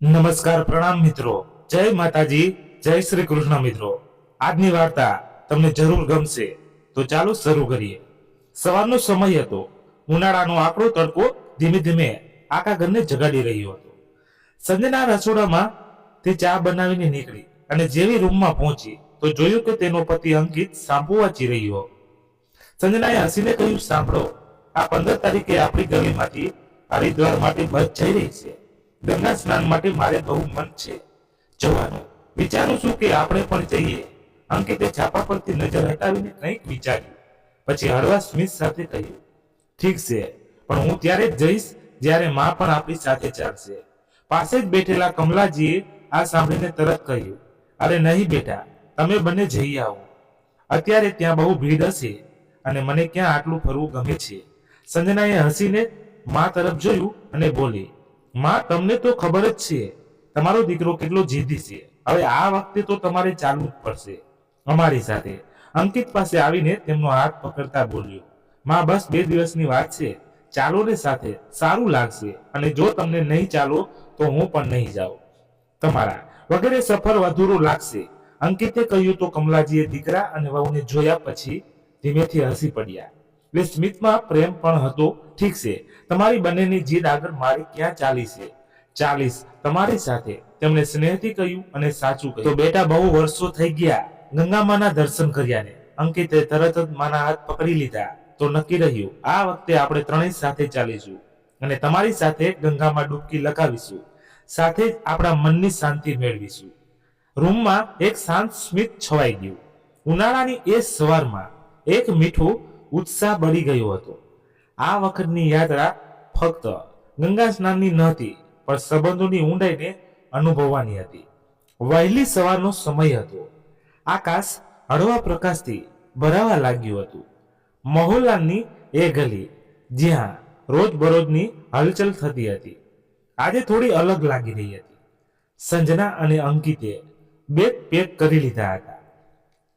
નમસ્કાર, પ્રણામ મિત્રો. જય માતાજી, જય શ્રી કૃષ્ણ મિત્રો. આજની વાર્તા તમને જરૂર ગમશે, તો ચાલો શરૂ કરીએ. સવારનો સમય હતો. ઉનાળાનો આકરો તડકો ધીમે ધીમે આખા ઘરને જગાડી રહ્યો હતો. સંજના રસોડામાં તે ચા બનાવીને નીકળી અને જેવી રૂમમાં પહોંચી તો જોયું કે તેનો પતિ અંકિત સાંભુ વાંચી રહ્યો. સંજનાએ હસીને કહ્યું, સાંભળો, આ 15 તારીખે આપણી ગલીમાંથી હરિદ્વાર માટે બસ જઈ રહી છે. ગંગા સ્નાન માટે મારે બહુ મન છે જવાનું. વિચારું છું કે આપણે પણ જઈએ. અંકિતે છાપા પરથી નજર હટાવીને કંઈક વિચાર્યું, પછી હળવા સ્મિત સાથે કહ્યું, ઠીક છે, પણ હું ત્યારે જ જઈશ જ્યારે માં પણ આપણી સાથે ચાલશે. પાસે જ બેઠેલા કમલાજીએ આ સાંભળીને તરત કહ્યું, અરે નહીં બેટા, તમે બંને જઈ આવો. અત્યારે ત્યાં બહુ ભીડ હશે અને મને ક્યાં આટલું ફરવું ગમે છે. સંજનાએ હસીને માં તરફ જોયું અને બોલી, માં, તમને તો ખબર જ છે તમારો દીકરો કેટલો જીદ્દી છે. હવે આ વખતે તો તમારે ચાલવું જ પડશે અમારી સાથે. અંકિત પાસે આવીને તેમનો હાથ પકડતા બોલ્યો, માં, બસ 2 દિવસની વાત છે, ચાલો ને સાથે, સારું લાગશે. અને જો તમને નહીં ચાલો તો હું પણ નહીં જાઉં. તમારા વગેરે સફર અધૂરું લાગશે. અંકિતે કહ્યું તો કમલાજીએ દીકરા અને વહુને જોયા પછી ધીમેથી હસી પડ્યા. એટલે સ્મિતમાં પ્રેમ પણ હતો. ઠીક છે, તમારી બંનેની જીદ આગળ મારી ક્યાં ચાલી છે, ચાલીસ તમારી સાથે, તેમણે સ્નેહથી કહ્યું અને સાચું કહ્યું. તો બેટા, બહુ વર્ષો થઈ ગયા ગંગામાના દર્શન કર્યાને. અંકિતે તરત જ માના હાથ પકડી લીધા. તો નક્કી રહ્યું, આ વખતે આપણે ત્રણેય સાથે ચાલીશું અને તમારી સાથે ગંગામાં ડૂબકી લગાવીશું. સાથે જ આપણા મનની શાંતિ મેળવીશું. રૂમમાં એક શાંત સ્મિત છવાઈ ગયું. ઉનાળાની એ સવારમાં એક મીઠો ઉત્સાહ બળી ગયો હતો. આ વખતની યાત્રા ફક્ત ગંગા સ્નાનની નહોતી, પણ સંબંધોની ઊંડાઈને અનુભવવાની હતી. વહેલી સવારનો સમય હતો. આકાશ હળવા પ્રકાશથી ભરાવા લાગ્યું હતું. મહોલ્લાની એ ગલી જ્યાં રોજબરોજની હલચલ થતી હતી, આજે થોડી અલગ લાગી રહી હતી. સંજના અને અંકિતે બેગ પેક કરી લીધા હતા.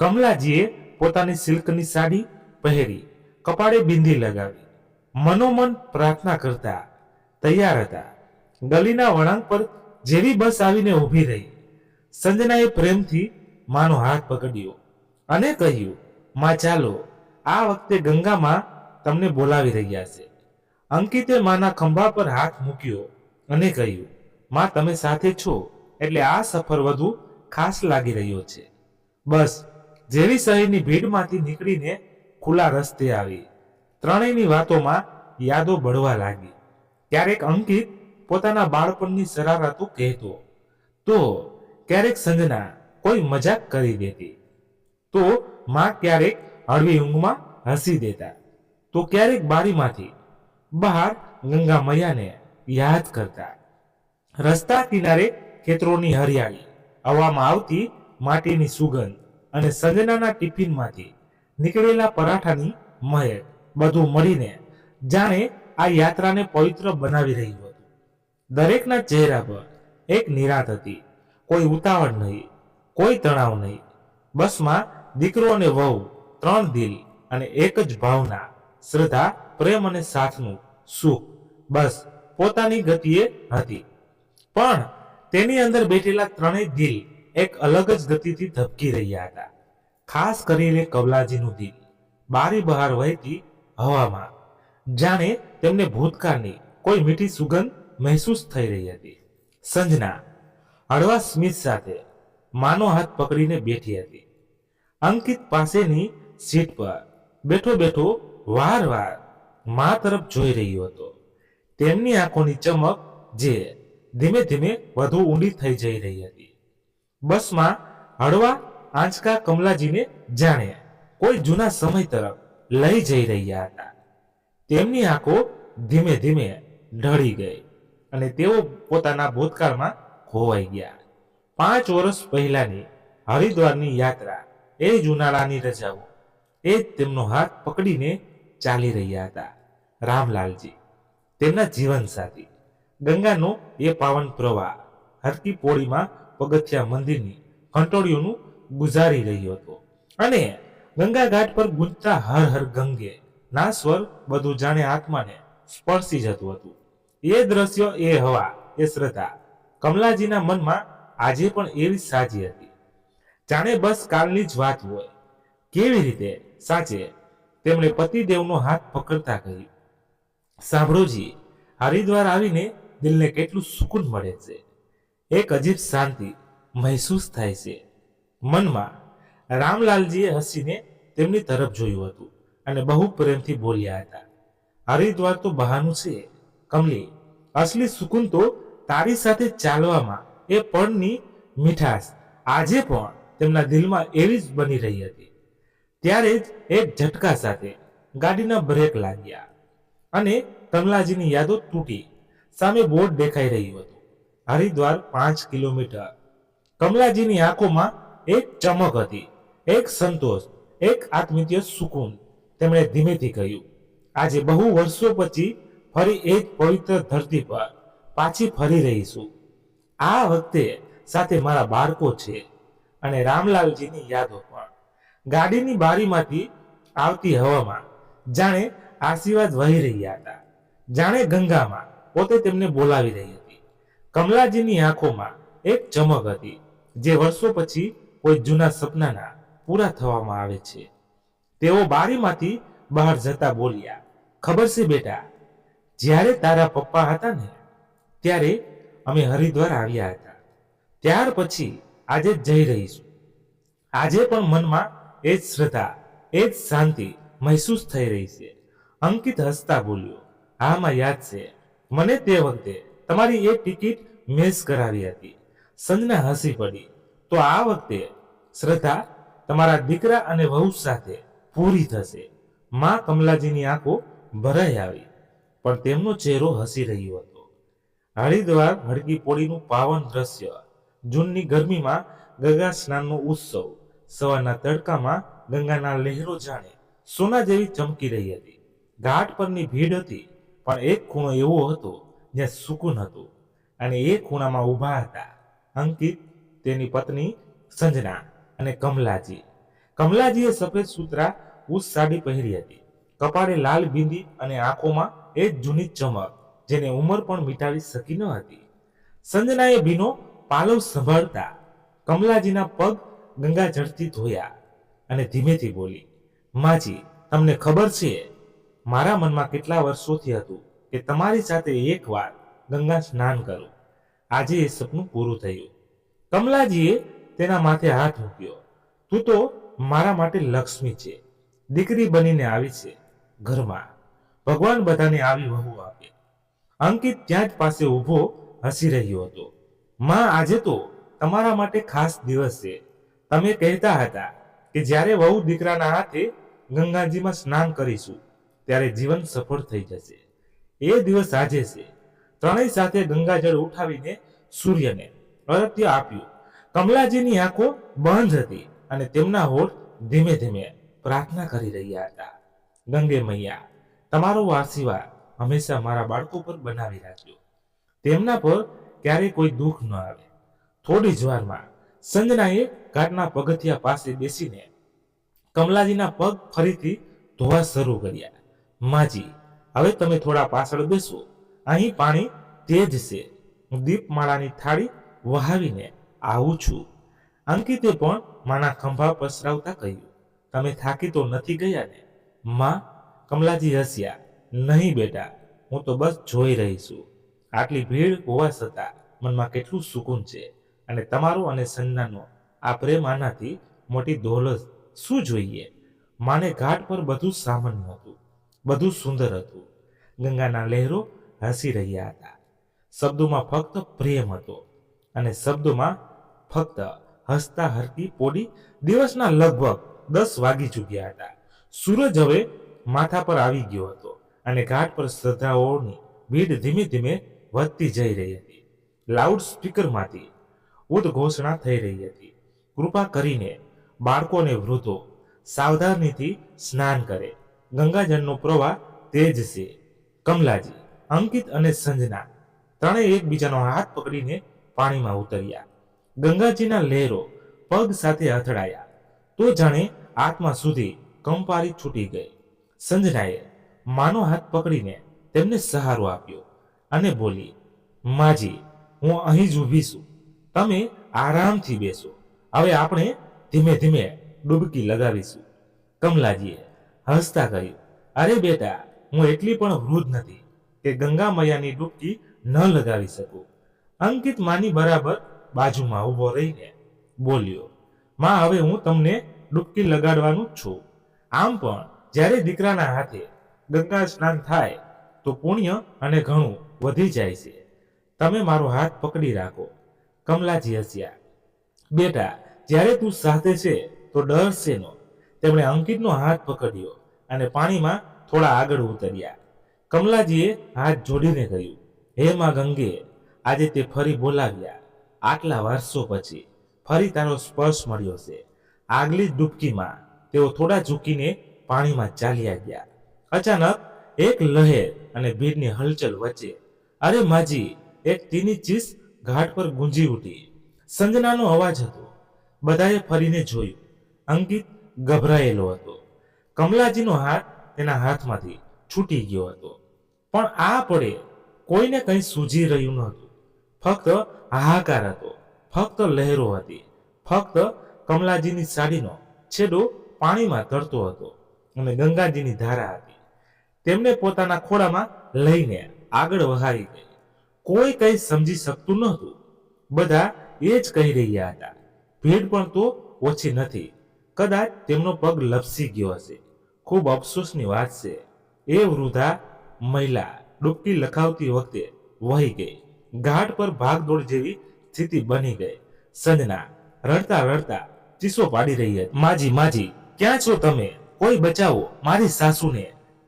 કમલાજીએ પોતાની સિલ્કની સાડી પહેરી, કપાળે બિંદી લગાવી, મનોમન પ્રાર્થના કરતા તૈયાર હતા. ગલીના વળાંક પર જેવી બસ આવીને ઊભી રહી, સંજનાએ પ્રેમથી માનો હાથ પકડ્યો અને કહ્યું, માં, ચાલો, આ વખતે ગંગામાં તમને બોલાવી રહ્યા છે. અંકિતે માના ખંભા પર હાથ મૂક્યો અને કહ્યું, માં, તમે સાથે છો એટલે આ સફર વધુ ખાસ લાગી રહ્યો છે. બસ જેવી શહેરની ભીડમાંથી નીકળીને ખુલ્લા રસ્તે આવી, ત્રણેયની વાતોમાં યાદો બળવા લાગી. ક્યારેક અંકિત પોતાના બાળપણની શરારતો કહેતો, તો ક્યારેક સંજના કોઈ મજાક કરી દેતી, તો માં ક્યારેક હળવી ઊંઘમાં હસી દેતા, તો ક્યારેક બારીમાંથી બહાર ગંગા મૈયાને યાદ કરતા. રસ્તા કિનારે ખેતરોની હરિયાળી, હવામાં આવતી માટીની સુગંધ અને સંજનાના ટિફિનમાંથી નીકળેલા પરાઠાની મહેક, બધું મળીને જાણે આ યાત્રાને પવિત્ર બનાવી રહ્યું હતું. દરેકના ચહેરા પર એક નિરાંત હતી. કોઈ ઉતાવળ નહીં, કોઈ તણાવ નહીં. બસમાં દીકરો અને વહુ, 3 દિલ અને એક જ ભાવના, શ્રદ્ધા, પ્રેમ અને સાથનું સુખ, બસ પોતાની ગતિએ હતી. પણ તેની અંદર બેઠેલા ત્રણેય દિલ એક અલગ જ ગતિથી ધબકી રહ્યા હતા. ખાસ કરીને કમલાજીનું દિલ બારી બહાર વહેતી હવામાં જાણે તેમને ભૂતકાળની કોઈ મીઠી સુગંધ મહેસૂસ થઈ રહી હતી. સંજના હળવા સ્મિત સાથે માનો હાથ પકડીને બેઠી હતી. અંકિત પાસેની સીટ પર બેઠો બેઠો વારવાર મા તરફ જોઈ રહ્યો હતો. તેમની આંખોની ચમક જે ધીમે ધીમે વધુ ઊંડી થઈ જઈ રહી હતી. બસમાં હળવા આંચકા કમલાજીને જાણે કોઈ જૂના સમય તરફ લઈ જઈ રહ્યા હતા. તેમની આંખો ધીમે ધીમે ઢળી ગઈ અને તેઓ પોતાના ભૂતકાળમાં ખોવાઈ ગયા. 5 વર્ષ પહેલાની હરિદ્વારની યાત્રા, એ જ ઉનાળાની રજાઓ, એ જ તેમનો હાથ પકડીને ચાલી રહ્યા હતા. રામલાલજી, તેમના જીવનસાથી, ગંગાનો એ પાવન પ્રવાહ હરકી પોળીમાં પગથિયા મંદિરની ઘંટોળીઓનું ગુજારી રહ્યો હતો અને ગંગા ઘાટ પર ગુંજતા હર હર ગંગે ના સ્વર બધું જાણે આત્માને સ્પર્શી જતું હતું. એ દ્રશ્ય, એ હવા, એ શ્રદ્ધા, કમલાજીના મનમાં આજે પણ એવી સાજી હતી, જાણે બસ કાલની જ વાત હોય. કેવી રીતે સાચે? તેમણે પતિદેવનો હાથ પકડતા કહ્યું, સાંભળોજી, હરિદ્વાર આવીને દિલને કેટલું સુકૂન મળે છે. એક અજીબ શાંતિ મહેસૂસ થાય છે મનમાં. રામલાલજીએ હસીને તેમની તરફ જોયું હતું અને બહુ પ્રેમથી બોલ્યા હતા, હરિદ્વાર તો બહાનું છે કમલી, અસલી સુકૂન તો તારી સાથે ચાલવામાં. એ પળની મીઠાશ આજે પણ તેમના દિલમાં એવી જ બની રહી હતી. ત્યારે જ એક ઝટકા સાથે ગાડીના બ્રેક લાગ્યા અને કમલાજીની યાદો તૂટી. સામે બોર્ડ દેખાઈ રહ્યું હતું, હરિદ્વાર 5 કિલોમીટર. કમલાજીની આંખોમાં એક ચમક હતી, એક સંતોષ, એક આત્મીય સુકૂન. તેમણે ધીમેથી કહ્યું, આજે બહુ વર્ષો પછી ફરી એક પવિત્ર ધરતી પર પાછી ફરી રહીશું. આ વખતે સાથે મારા બાળકો છે અને રામલાલજીની યાદો પણ. ગાડીની બારીમાંથી આવતી હવામાં જાણે આશીર્વાદ વહી રહ્યા હતા, જાણે ગંગામાં પોતે તેમને બોલાવી રહી હતી. કમલાજીની આંખોમાં એક ચમક હતી, જે વર્ષો પછી કોઈ જૂના સપનાના પૂરા થવામાં આવે છે. તેઓ બારીમાંથી બહાર જતા બોલ્યા, ખબર છે બેટા, જ્યારે તારા પપ્પા હતા ને ત્યારે અમે હરિદ્વાર આવ્યા હતા. ત્યાર પછી આજે જ જઈ રહીશું. આજે પણ મનમાં એ જ શ્રદ્ધા, એ જ શાંતિ મહેસૂસ થઈ રહી છે. અંકિત હસતા બોલ્યો, હા માં યાદ છે મને, તે વખતે તમારી એ ટિકિટ મિસ કરાવી હતી. સંજના હસી પડી, તો આ વખતે શ્રદ્ધા તમારા દીકરા અને વહુ સાથે પૂરી થશે. માં કમલાજીની આંખો ભરાઈ આવી, પણ તેમનો ચહેરો હસી રહ્યો હતો. હરિદ્વાર હળકી પોળીનું પાવન દ્રશ્ય, જૂનની ગરમીમાં ગંગા સ્નાનનો ઉત્સવ. સવારના તડકામાં ગંગાના લહેરો જાણે સોના જેવી ચમકી રહી હતી. ઘાટ પરની ભીડ હતી, પણ એક ખૂણો એવો હતો જ્યાં સુકૂન હતું, અને એ ખૂણામાં ઊભા હતા અંકિત, તેની પત્ની સંજના અને કમલાજી. કમલાજીએ સફેદ સૂતરા ઉસ સાડી પહેરી હતી, કપાળે લાલ બિંદી અને આંખોમાં એ જ જૂની ચમક જેને ઉંમર પણ મિટાવી શકી ન હતી. સંજનાએ ભીનો પાલવ સંભાળતા કમલાજીના પગ ગંગા જળથી ધોયા અને ધીમેથી બોલી, માજી, તમને ખબર છે મારા મનમાં કેટલા વર્ષોથી હતું કે તમારી સાથે એકવાર ગંગા સ્નાન કરું. આજે એ સપનું પૂરું થયું. કમલાજીએ તેના માથે હાથ મૂક્યો, તું તો મારા માટે લક્ષ્મી છે, દીકરી બનીને આવી છે ઘરમાં. ભગવાન બધાને આવી વહુ આપે. અંકિત ત્યાં જ પાસે ઊભો હસી રહ્યો હતો. માં, આજે તો તમારા માટે ખાસ દિવસ છે. તમે કહેતા હતા કે જ્યારે વહુ દીકરાના હાથે ગંગાજીમાં સ્નાન કરીશું ત્યારે જીવન સફળ થઈ જશે. એ દિવસ આજે છે. ત્રણેય સાથે ગંગાજળ ઉઠાવીને સૂર્યને અર્ઘ્ય આપ્યું. કમલાજીની આંખો બંધ હતી અને તેમના હોઠ ધીમે ધીમે પ્રાર્થના કરી રહ્યા હતા, ગંગે મૈયા, તમારો આશીર્વાદ હંમેશા મારા બાળકો પર બનાવી રાખજો. તેમના પર ક્યારેય કોઈ દુઃખ ન આવે. થોડી જ વારમાં સંજનાએ ઘાટના પગથિયા પાસે બેસીને કમલાજીના પગ ફરીથી ધોવા શરૂ કર્યા. માજી, હવે તમે થોડા પાછળ બેસો, અહીં પાણી તેજ છે. હું દીપમાળાની થાળી વહાવીને આવું છું. અંકિતે પણ માના ખંભા પસરાવતા કહ્યું, તમે થાકી તો નથી ગયા ને? માં, કમલાજી હસ્યા, નહીં બેટા, હું તો બસ જોઈ રહી છું. આટલી ભીડ હોવા છતાં મનમાં કેટલું સુકૂન છે, અને તમારો અને સંજનાનો આ પ્રેમ, આનાથી મોટી દોલત શું જોઈએ? માને ઘાટ પર બધું સામાન્ય હતું, બધું સુંદર હતું. ગંગાના લહેરો હસી રહ્યા હતા. શબ્દોમાં ફક્ત પ્રેમ હતો, અને શબ્દોમાં ફક્ત હસતા હરતી પોડી. દિવસના લગભગ 10 વાગી ચૂક્યા હતા. સૂરજ હવે માથા પર આવી ગયો હતો, અને ઘાટ પર શ્રદ્ધાળુઓની ભીડ ધીમે ધીમે વધતી જઈ રહી હતી. લાઉડ સ્પીકરમાંથી ઉદ્ઘોષણા થઈ રહી હતી, કૃપા કરીને બાળકો અને વૃદ્ધો સાવધાનીથી સ્નાન કરે. ગંગાજળનો પ્રવાહ તેજ છે. કમલાજી, અંકિત અને સંજના ત્રણેય એકબીજાનો હાથ પકડીને પાણીમાં ઉતર્યા. ગંગાજીના લહેરો પગ સાથે અથડાયા તો જાણે આત્મા સુધી કંપારી છૂટી ગઈ. સંજનાએ માનો હાથ પકડીને તેમને સહારો આપ્યો અને બોલી, માજી, હું અહીં જ ઊભી છું, તમે આરામથી બેસો. હવે આપણે ધીમે ધીમે ડૂબકી લગાવીશું. કમલાજીએ હસતા કહ્યું, અરે બેટા, હું એટલી પણ વૃદ્ધ નથી કે ગંગા મૈયાની ડૂબકી ન લગાવી શકું. અંકિત માની બરાબર બાજુમાં ઊભો રહીને બોલ્યો, માં, હવે હું તમને ડૂબકી લગાડવાનું જ છું. આમ પણ જ્યારે દીકરાના હાથે ગંગા સ્નાન થાય તો પુણ્ય અને ઘણું વધી જાય છે. તમે મારો હાથ પકડી રાખો. કમલાજી હસ્યા. બેટા, જ્યારે તું સાથે છે તો ડર શેનો? તેમણે અંકિતનો હાથ પકડ્યો અને પાણીમાં થોડા આગળ ઉતર્યા. કમલાજીએ હાથ જોડીને કહ્યું, હે માં ગંગે, આજે તે ફરી બોલાવ્યા. આટલા વર્ષો પછી ફરી તારો સ્પર્શ મળ્યો છે. આગલી જ ડૂબકીમાં તેઓ થોડા ઝૂકીને પાણીમાં ચાલ્યા ગયા. અચાનક એક લહેર અને ભીડની હલચલ વચ્ચે, અરે માજી, એક તીની ચીસ ઘાટ પર ગુંજી ઉઠી. સંજનાનો અવાજ હતો. બધાએ ફરીને જોયું. અંકિત ગભરાયેલો હતો. કમલાજીનો હાથ તેના હાથમાંથી છૂટી ગયો હતો. પણ આ પડે કોઈને કંઈ સૂઝી રહ્યું નહોતું. ફક્ત હાહાકાર હતો, ફક્ત લહેરો હતી, ફક્ત કમલાજીની સાડીનો છેડો પાણીમાં તરતો હતો અને ગંગાજીની ધારા હતી. તેમને પોતાના ખોળામાં લઈને આગળ વહારી ગઈ. કોઈ કંઈ સમજી શકતું નહોતું. બધા એ જ કહી રહ્યા હતા, ભીડ પણ તો ઓછી નથી. કદાચ તેમનો પગ લપસી ગયો હશે. ખૂબ અફસોસની વાત છે, એ વૃદ્ધા મહિલા ડૂબકી લખાવતી વખતે વહી ગઈ. ઘાટ પર ભાગદોડ જેવી સ્થિતિ બની ગઈ. સંજના રડતા રડતા ચીસો પાડી રહી હતી, માજી, માજી, ક્યાં છો તમે? કોઈ બચાવો મારી સાસુને.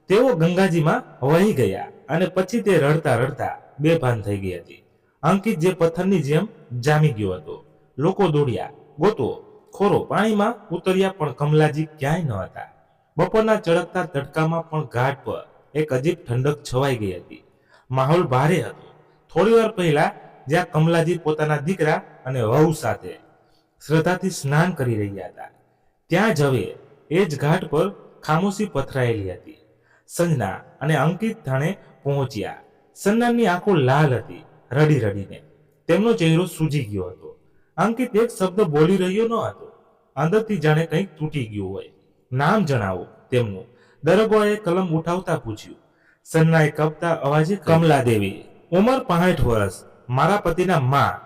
તેઓ ગંગાજીમાં વહી ગયા અને પછી તે રડતા રડતા બેભાન થઈ ગઈ હતી. અંકિત જે પથ્થરની જેમ જામી ગયો હતો. લોકો દોડ્યા, ગોતો ખોરો પાણીમાં ઉતર્યા, પણ કમલાજી ક્યાંય ન હતા. બપોરના ચળકતા તડકામાં પણ ઘાટ પર એક અજીબ ઠંડક છવાઈ ગઈ હતી. માહોલ ભારે હતો. થોડી વાર પહેલા જ્યાં કમલાજી પોતાના દીકરા અને વહુ સાથે શ્રદ્ધાથી સ્નાન કરી રહ્યા હતા, ત્યાં જ હવે એ જ ઘાટ પર ખામોશી પથરાયેલી હતી. સંજના અને અંકિત થાણે પહોંચ્યા. સંજનાની આંખો લાલ હતી, રડી રડીને. તેમનો ચહેરો સૂજી ગયો હતો. અંકિત એક શબ્દ બોલી રહ્યો ન હતો. અંદરથી જાણે કંઈક તૂટી ગયું હોય. નામ જણાવો તેમનું, દરોગાએ કલમ ઉઠાવતા પૂછ્યું. સંજનાએ કપતા અવાજે, કમલાદેવી, ઉંમર 65 વર્ષ, મારા પતિના માં.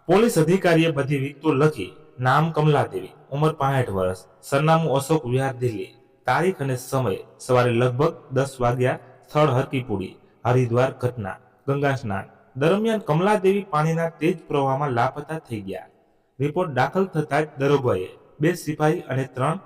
પોલીસ અધિકારીએ બધી વિગતો લખી. નામ કમલાદેવી, ઉંમર 65 વર્ષ, સરનામું અશોક વિહાર, દિલ્હી. તારીખ અને સમય સવારે લગભગ 10 વાગ્યા. સ્થળ હરકીપુડી, હરિદ્વાર. ઘટના ગંગા સ્નાન દરમિયાન કમલાદેવી પાણીના તેજ પ્રવાહમાં લાપતા થઈ ગયા. રિપોર્ટ દાખલ થતાં જ દરોગાએ 2 સિપાહી અને 3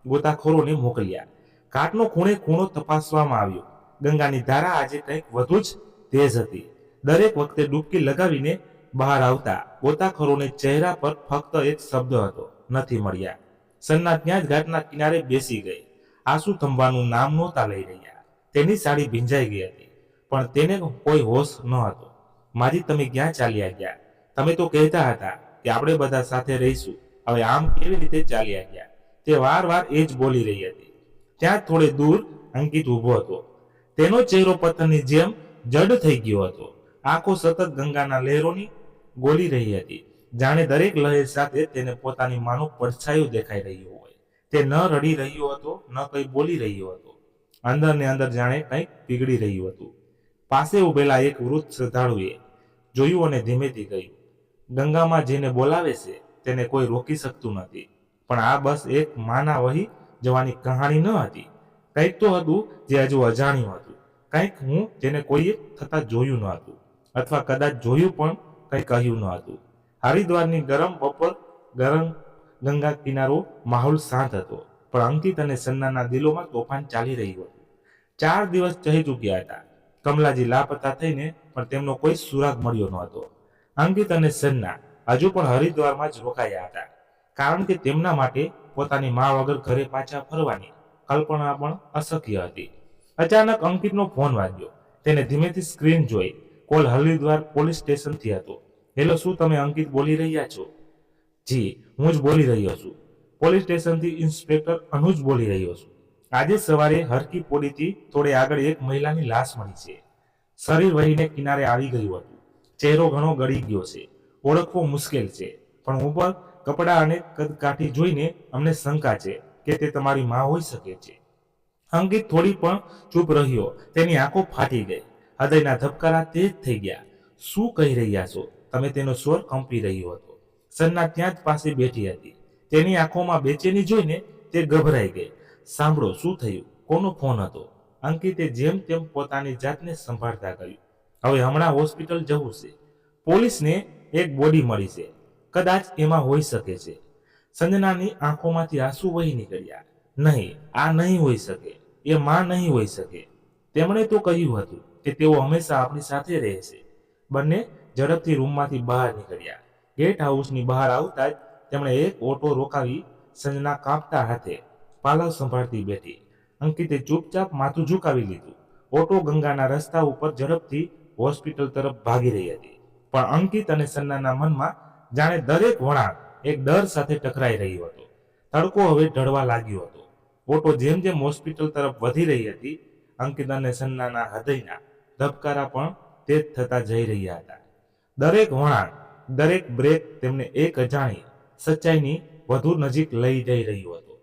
ગોતાખોરોને મોકલ્યા. ઘાટનો ખૂણે ખૂણો તપાસવામાં આવ્યો. ગંગાની ધારા આજે કંઈક વધુ જ તેજ હતી. દરેક વખતે ડૂબકી લગાવીને બહાર આવતા ગોતાખોરોને ચહેરા પર ફક્ત એક શબ્દ હતો, નથી મળ્યા. સન્ના ત્યાં જ ઘાટના કિનારે બેસી ગઈ. આંસુ થંભાનું નામ નહોતા લઈ રહ્યા. તેની સાડી ભીંજાઈ ગઈ હતી, પણ તેને કોઈ હોશ ન હતો. માજી, તમે ક્યાં ચાલ્યા ગયા? તમે તો કહેતા હતા કે આપણે બધા સાથે રહીશું. હવે આમ કેવી રીતે ચાલ્યા ગયા? તે વાર એ જ બોલી રહી હતી. ત્યાં થોડે દૂર અંકિત ઊભો હતો. તેનો ચહેરો પથ્થરની જેમ જડ થઈ ગયો હતો. આંખો સતત ગંગાના લહેરોની ગોલી રહી હતી. જાણે દરેક લહેર સાથે તેને પોતાની માનું પડછાયું દેખાઈ રહ્યું હોય. તે ન રડી રહ્યો હતો, ન કંઈ બોલી રહ્યો હતો. અંદર ને અંદર જાણે કંઈક પીગળી રહ્યું હતું. પાસે ઉભેલા એક વૃદ્ધ શ્રદ્ધાળુએ જોયું અને ધીમેથી કહ્યું, ગંગામાં જેને બોલાવે છે તેને કોઈ રોકી શકતું નથી. પણ આ બસ એક માના વહી જવાની કહાણી ન હતી. કંઈક તો હતું જે હજુ અજાણ્યું હતું. કંઈક હું જેને કોઈએ થતા જોયું ન હતું, અથવા કદાચ જોયું પણ કંઈ કહ્યું ન હતું. હરિદ્વારની ગરમ બપોર, ગરમ ગંગા કિનારો, માહોલ શાંત હતો. પણ અંકિત અને સન્નાના દિલોમાં તોફાન ચાલી રહ્યું હતું. 4 દિવસ ચહી ચૂક્યા હતા. કમલાજી લાપતા થઈને પણ તેમનો કોઈ સુરાગ મળ્યો ન હતો. અંકિત અને સન્ના હજુ પણ હરિદ્વારમાં જ રોકાયા હતા, કારણ કે તેમના માટે પોતાની મા વગર ઘરે પાછા ફરવાની કલ્પના પણ અશક્ય હતી. અચાનક અંકિતનો ફોન વાગ્યો. તેને ધીમેથી સ્ક્રીન જોઈ. કોલ હરિદ્વાર પોલીસ સ્ટેશનથી હતો. હેલો, શું તમે અંકિત બોલી રહ્યા છો? જી, હું જ બોલી રહ્યો છું. પોલીસ સ્ટેશનથી ઇન્સ્પેક્ટર અનુજ બોલી રહ્યો છું. આજે સવારે હરકી પોડીથી થોડે આગળ એક મહિલાની લાશ મળી છે. શરીર વહીને કિનારે આવી ગયું હતું. ચહેરો ઘણો ગળી ગયો છે, ઓળખવો મુશ્કેલ છે, પણ ઉપર કપડાં અને કદકાઠી જોઈને અમને શંકા છે કે તે તમારી માં હોઈ શકે છે. અંકિત થોડી પણ ચૂપ રહ્યો. તેની આંખો ફાટી ગઈ, હૃદયના ધબકારા તેજ થઈ ગયા. શું કહી રહ્યા છો તમે? તેનો સ્વર કંપી રહ્યો હતો. સન્ના ત્યાં જ પાસે બેઠી હતી. તેની આંખોમાં બેચેની જોઈને તે ગભરાઈ ગઈ. સાંભળો, શું થયું? કોનો ફોન હતો? અંકિતે જેમ તેમ પોતાની જાતને સંભાળતા કહ્યું. હવે હમણાં હોસ્પિટલ જવું છે. પોલીસને એક બોડી મળી છે, કદાચ એમાં હોઈ શકે છે. સંજનાની આંખોમાંથી આંસુ વહી નીકળ્યા. નહીં, આ નહીં હોઈ શકે. એ માં નહીં હોઈ શકે. તેમણે તો કહ્યું હતું કે તેઓ હંમેશા આપણી સાથે રહે છે. બંને ઝડપથી રૂમમાંથી બહાર નીકળ્યા. ગેટ હાઉસની બહાર આવતા જ તેમણે એક ઓટો રોકાવી સંજના કાંપતા હાથે પાલવ સંભાળતી બેઠી. અંકિતે ચૂપચાપ માથું ઝુકાવી લીધું. ઓટો ગંગાના રસ્તા ઉપર ઝડપથી હોસ્પિટલ તરફ ભાગી રહી હતી, પણ અંકિત અને સન્નાના મનમાં જાણે દરેક વળાંક એક ડર સાથે ટકરાઈ રહ્યો હતો. તડકો હવે ઢળવા લાગ્યો હતો. ઓટો જેમ જેમ હોસ્પિટલ તરફ વધી રહી હતી, અંકિત અને સન્નાના હૃદયના ધબકારા પણ તેજ થતા જઈ રહ્યા હતા. દરેક વળાંક, દરેક બ્રેક તેમને એક અજાણી સચ્ચાઈની વધુ નજીક લઈ જઈ રહ્યો હતો.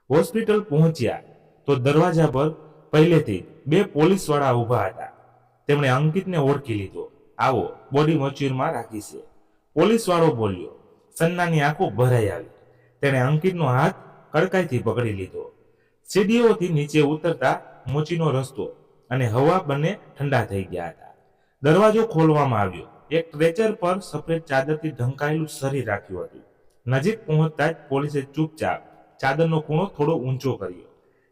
હોસ્પિટલ પહોંચ્યા તો દરવાજા પર પહેલેથી બે પોલીસવાળા ઊભા હતા. તેમણે અંકિતને ઓળખી લીધો. આવો, બોડી મોર્ચ્યુરીમાં રાખી છે, પોલીસવાળો બોલ્યો. સન્નાની આંખો ભરાઈ આવી. તેણે અંકિતનો હાથ કડકાઈથી પકડી લીધો. સીડીઓથી નીચે ઉતરતા મોચીનો રસ્તો અને હવા બંને ઠંડા થઈ ગયા હતા. દરવાજો ખોલવામાં આવ્યો. એક સ્ટ્રેચર પર સફેદ ચાદરથી ઢંકાયેલું શરીર રાખ્યું હતું. નજીક પહોંચતા જ પોલીસે ચૂપચાપ ચાદરનો ખૂણો થોડો ઊંચો કર્યો.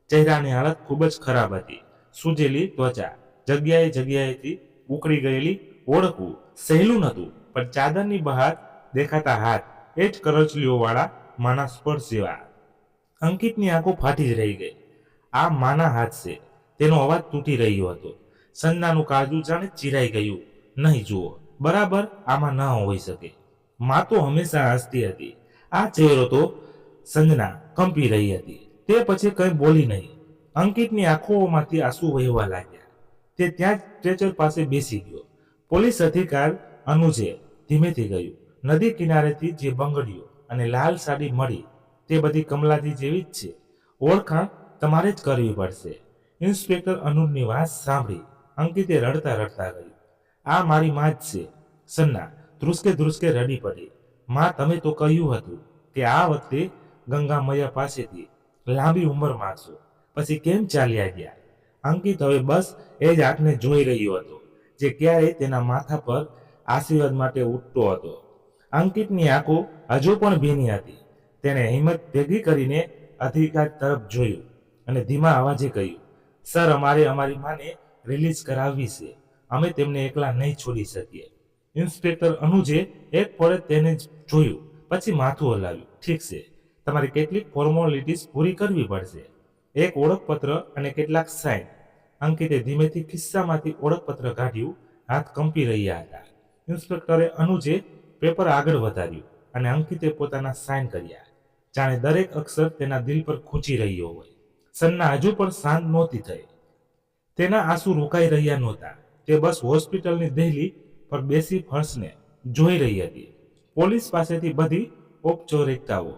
ચહેરાની હાલત ખૂબ જ ખરાબ હતી. સૂજેલી ત્વચા, જગ્યાએ જગ્યાએથી ઉકળી ગયેલી. ઓળખવું સહેલું નહોતું, પણ ચાદરની બહાર દેખાતા હાથ એ જ કરચલીઓવાળા માના સ્પર્શ જેવા. અંકિતની આંખો ફાટી જ રહી ગઈ. આ માના હાથ છે. તેનો અવાજ તૂટી રહ્યો હતો. સંજનાનું કાળજું જાણે ચીરાઈ ગયું. નહીં, જુઓ, બરાબર આમાં ન હોઈ શકે. માં તો હંમેશા હસતી હતી. આ ચહેરો તો સંજના કંપી રહી હતી. તે પછી કંઈ બોલી નહીં. અંકિતની આંખોમાંથી આંસુ વહેવા લાગ્યા. તે ત્યાં જ સ્ટ્રેચર પાસે બેસી ગયો. પોલીસ અધિકાર અનુજે ધીમેથી ગયું. નદી કિનારેથી જે બંગડીઓ અને લાલ સાડી મળી તે બધી કમલાજી જેવી જ છે. ઓળખાણ તમારે જ કરવી પડશે. ઇન્સ્પેક્ટર અનુજની વાત સાંભળી અંકિતે રડતા રડતા કહ્યું, આ મારી માં જ છે. સન્ના ધ્રુસકે ધ્રુસકે રડી પડી. માં, તમે તો કહ્યું હતું કે આ વખતે ગંગા મૈયા પાસેથી લાંબી ઉંમર માંગશો, પછી કેમ ચાલ્યા ગયા? અંકિત હવે બસ એ જ આંખને જોઈ રહ્યો હતો જે ક્યારેય તેના માથા પર આશીર્વાદ માટે ઉઠતો હતો. અંકિતની આંખો હજુ પણ ભીની હતી. તેણે હિંમત ભેગી કરીને અધિકાર તરફ જોયું અને ધીમા અવાજે કહ્યું, સર, અમારે અમારી માને રિલીઝ કરાવવી છે. અમે તેમને એકલા નહીં છોડી શકીએ. ઇન્સ્પેક્ટર અનુજે એક પળે તેને જ જોયું, પછી માથું હલાવ્યું. ઠીક છે, તમારી કેટલીક ફોર્માલિટીઝ પૂરી કરવી પડશે. એક ઓળખપત્ર અને કેટલાક સાઇન. અંકિતે ધીમેથી ખિસ્સામાંથી ઓળખપત્ર કાઢ્યું. હાથ કંપી રહ્યા હતા. ઇન્સ્પેક્ટરે અનુજે પેપર આગળ વધાર્યું અને અંકિતે પોતાના સાઇન કર્યા, જાણે દરેક અક્ષર તેના દિલ પર ખૂંચી રહ્યો હોય. સન્ના હજુ પણ શાંત નહોતી થઈ. તેના આંસુ રોકાઈ રહ્યા નહોતા. તે બસ હોસ્પિટલની દહેલી પર બેસી ફર્શને જોઈ રહી હતી. પોલીસ પાસેથી બધી ઔપચારિકતાઓ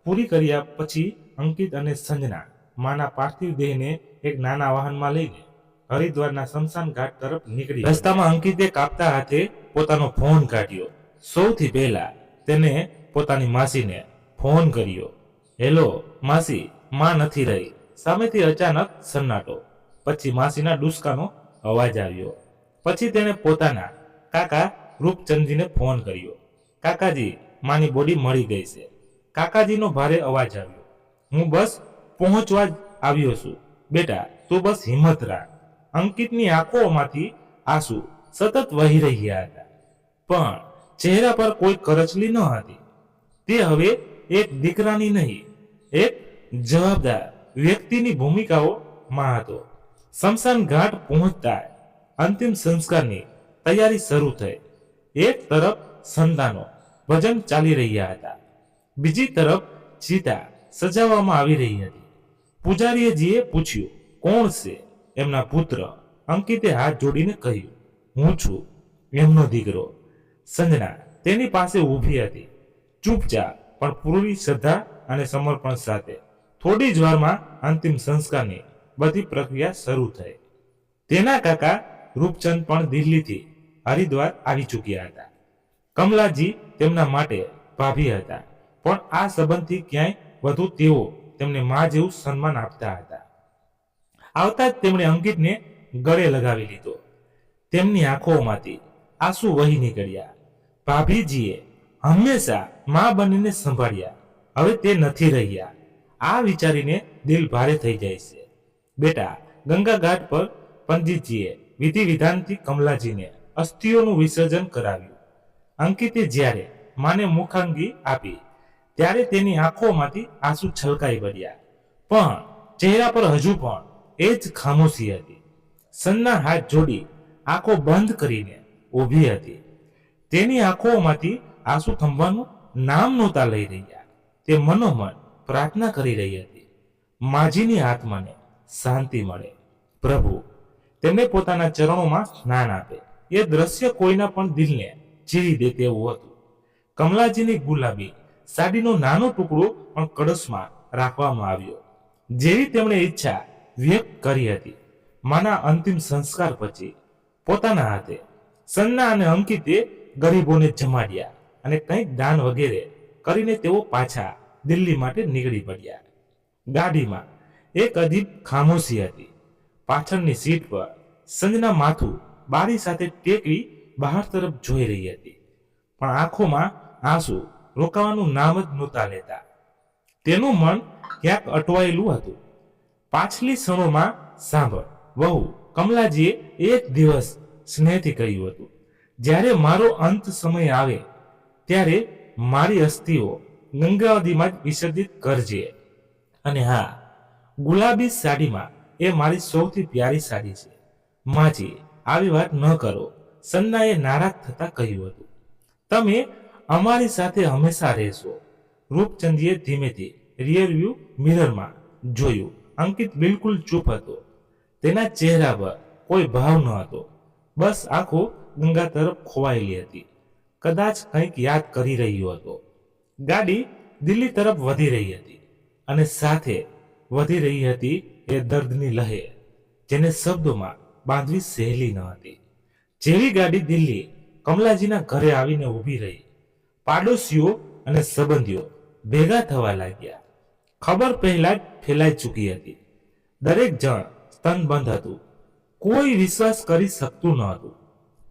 પૂરી કર્યા પછી અંકિત અને સંજના માના પાર્થિવ દેહને એક નાના વાહનમાં લઈને હરિદ્વારના સ્મશાન ઘાટ તરફ નીકળી. રસ્તામાં અંકિતે કાપતા હાથે પોતાનો ફોન કાઢ્યો. સૌથી પહેલા તેને પોતાની માસીને ફોન કર્યો. હેલો માસી, માં નથી રહી. સામેથી અચાનક સન્નાટો. પછી માસીના ડુસકાનો અવાજ આવ્યો. પછી તેણે પોતાના કાકા રૂપચંદજીને ફોન કર્યો. કાકાજી, માની બોડી મળી ગઈ છે. કાકાજીનો ભારે અવાજ આવ્યો. હું બસ પહોંચવા જ આવ્યો છું. બેટા, તું બસ હિંમત રાખ. અંકિતની આંખોમાંથી આંસુ સતત વહી રહ્યા હતા, પણ ચહેરા પર કોઈ કરચલી ન હતી. તે હવે એક દીકરાની નહીં, એક જવાબદાર વ્યક્તિની ભૂમિકાઓમાં હતો. સ્મશાન ઘાટ પહોંચતા અંતિમ સંસ્કારની તૈયારી શરૂ થઈ. એક તરફ સંતાનો ભજન ચાલી રહ્યા હતા, બીજી તરફ ચિતા સજાવવામાં આવી રહી હતી. પૂજારીજીએ પૂછ્યું, કોણ છે? એમના પુત્ર. અંકિતે હાથ જોડીને કહ્યું, હું છું, એમનો દીકરો. સંજના તેની પાસે ઊભી હતી, ચૂપચાપ પણ પૂરી શ્રદ્ધા અને સમર્પણ સાથે. થોડી જ વારમાં અંતિમ સંસ્કારની બધી પ્રક્રિયા શરૂ થઈ. તેના કાકા રૂપચંદ પણ દિલ્હીથી હરિદ્વાર આવી ચૂક્યા હતા. કમલાજી તેમના માટે ભાભી હતા, પણ આ સંબંધથી ક્યાંય વધુ તેઓ તેમને મા જેવું સન્માન આપતા હતા. આવતા જ તેમણે અંકિતને ગળે લગાવી લીધો. તેમની આંખોમાંથી આંસુ વહી નીકળ્યા. ભાભીજીએ હંમેશા મા બનીને સંભાળ્યા, હવે તે નથી રહ્યા. આ વિચારીને દિલ ભારે થઈ જાય છે. બેટા, ગંગા ઘાટ પર પંડિતજીએ વિધિ વિધાનથી કમલાજીને અસ્થિઓનું વિસર્જન કરાવ્યું. અંકિતે જ્યારે માને મુખાંગી આપી ત્યારે તેની આંખોમાંથી આંસુ છલકાઈ પડ્યા, પણ ચહેરા પર હજુ પણ એ જ ખામોશી હતી. સન્ના હાથ જોડી આંખો બંધ કરીને ઊભી હતી. તેની આંખોમાંથી આંસુ થંભવાનું નામ નહોતા લઈ રહ્યા. તે મનોમન પ્રાર્થના કરી રહી હતી, માજીની આત્માને શાંતિ મળે, પ્રભુ તેમને પોતાના ચરણોમાં સ્નાન આપે. એ દ્રશ્ય કોઈના પણ દિલને ચીરી દે તેવું હતું. કમલાજીની ગુલાબી સાડીનો નાનો ટુકડો પણ કળશમાં રાખવામાં આવ્યો, જેવી તેમણે ઈચ્છા વ્યક્ત કરી હતી. માના અંતિમ સંસ્કાર પછી પોતાના હાથે સન્ના અને અંકિતે ગરીબોને જમાડ્યા અને કંઈક દાન વગેરે કરીને તેઓ પાછા દિલ્હી માટે નીકળી પડ્યા. ગાડીમાં એક અજીબ ખામોશી હતી. પાછળની સીટ પર સંજના માથું બારી સાથે ટેકવી બહાર તરફ જોઈ રહી હતી, પણ આંખોમાં આંસુ રોકાવાનું નામ જ નહોતા લેતા. તેનું મન ક્યાંક અટવાયેલું હતું. પાછલી ક્ષણોમાં સાંભળ વહુ, કમલાજીએ એક દિવસ સ્નેહથી કહ્યું હતું, જ્યારે મારો અંત સમય આવે ત્યારે મારી અસ્થિઓ ગંગાનદીમાં જ વિસર્જિત કરજે. અને હા, ગુલાબી સાડીમાં એ મારી સૌથી પ્યારી સાડી છે. માજી, આવી વાત ન કરો, સન્નાએ નારાજ થતા કહ્યું હતું. તમે અમારી સાથે હંમેશા રહેશો. રૂપચંદીએ ધીમેથી રિયરવ્યૂ મિરરમાં જોયું. અંકિત બિલકુલ ચૂપ હતો. તેના ચહેરા પર કોઈ ભાવ ન હતો, બસ આંખો ગંગા તરફ ખોવાયેલી હતી. કદાચ કંઈક યાદ કરી રહ્યો હતો. ગાડી દિલ્હી તરફ વધી રહી હતી અને સાથે વધી રહી હતી એ દર્દની લહેર, જેને શબ્દોમાં બાંધવી સહેલી ન હતી. જેવી ગાડી દિલ્હી કમલાજીના ઘરે આવીને ઊભી રહી, પાડોશીઓ અને સંબંધીઓ ભેગા થવા લાગ્યા. ખબર પહેલા જ ફેલાઈ ચૂકી હતી. દરેક જણ સ્તનબંધ હતું. કોઈ વિશ્વાસ કરી શકતું ન હતું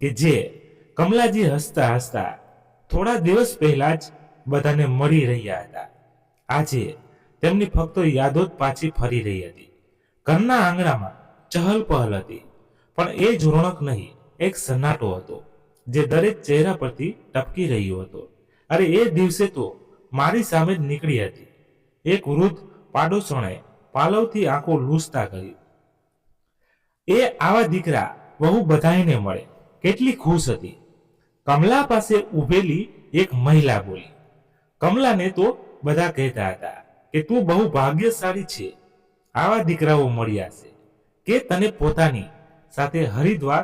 કે જે કમલાજી હસતા હસતા થોડા દિવસ પહેલા જ બધાને મળી રહ્યા હતા, આજે તેમની ફક્ત યાદો જ પાછી ફરી રહી હતી. ઘરના આંગણામાં ચહલ પહલ હતી, પણ એ જ રોનક નહીં, એક સન્નાટો હતો જે દરેક ચહેરા પરથી ટપકી રહ્યો હતો. અરે એ દિવસે તો મારી સામે જ નીકળી હતી. એક વૃદ્ધ પાડોશણે પાલવથી આંખો લૂછતા કહ્યું, એ આવા દીકરા બહુ બધાઈને મળે, કેટલી ખુશ હતી. કમલા પાસે ઊભેલી એક મહિલા બોલી, કમલાને તો બધા કહેતા હતા કે તું બહુ ભાગ્યશાળી છે, આવા દીકરાઓ મળ્યા છે કે તને પોતાની સાથે હરિદ્વાર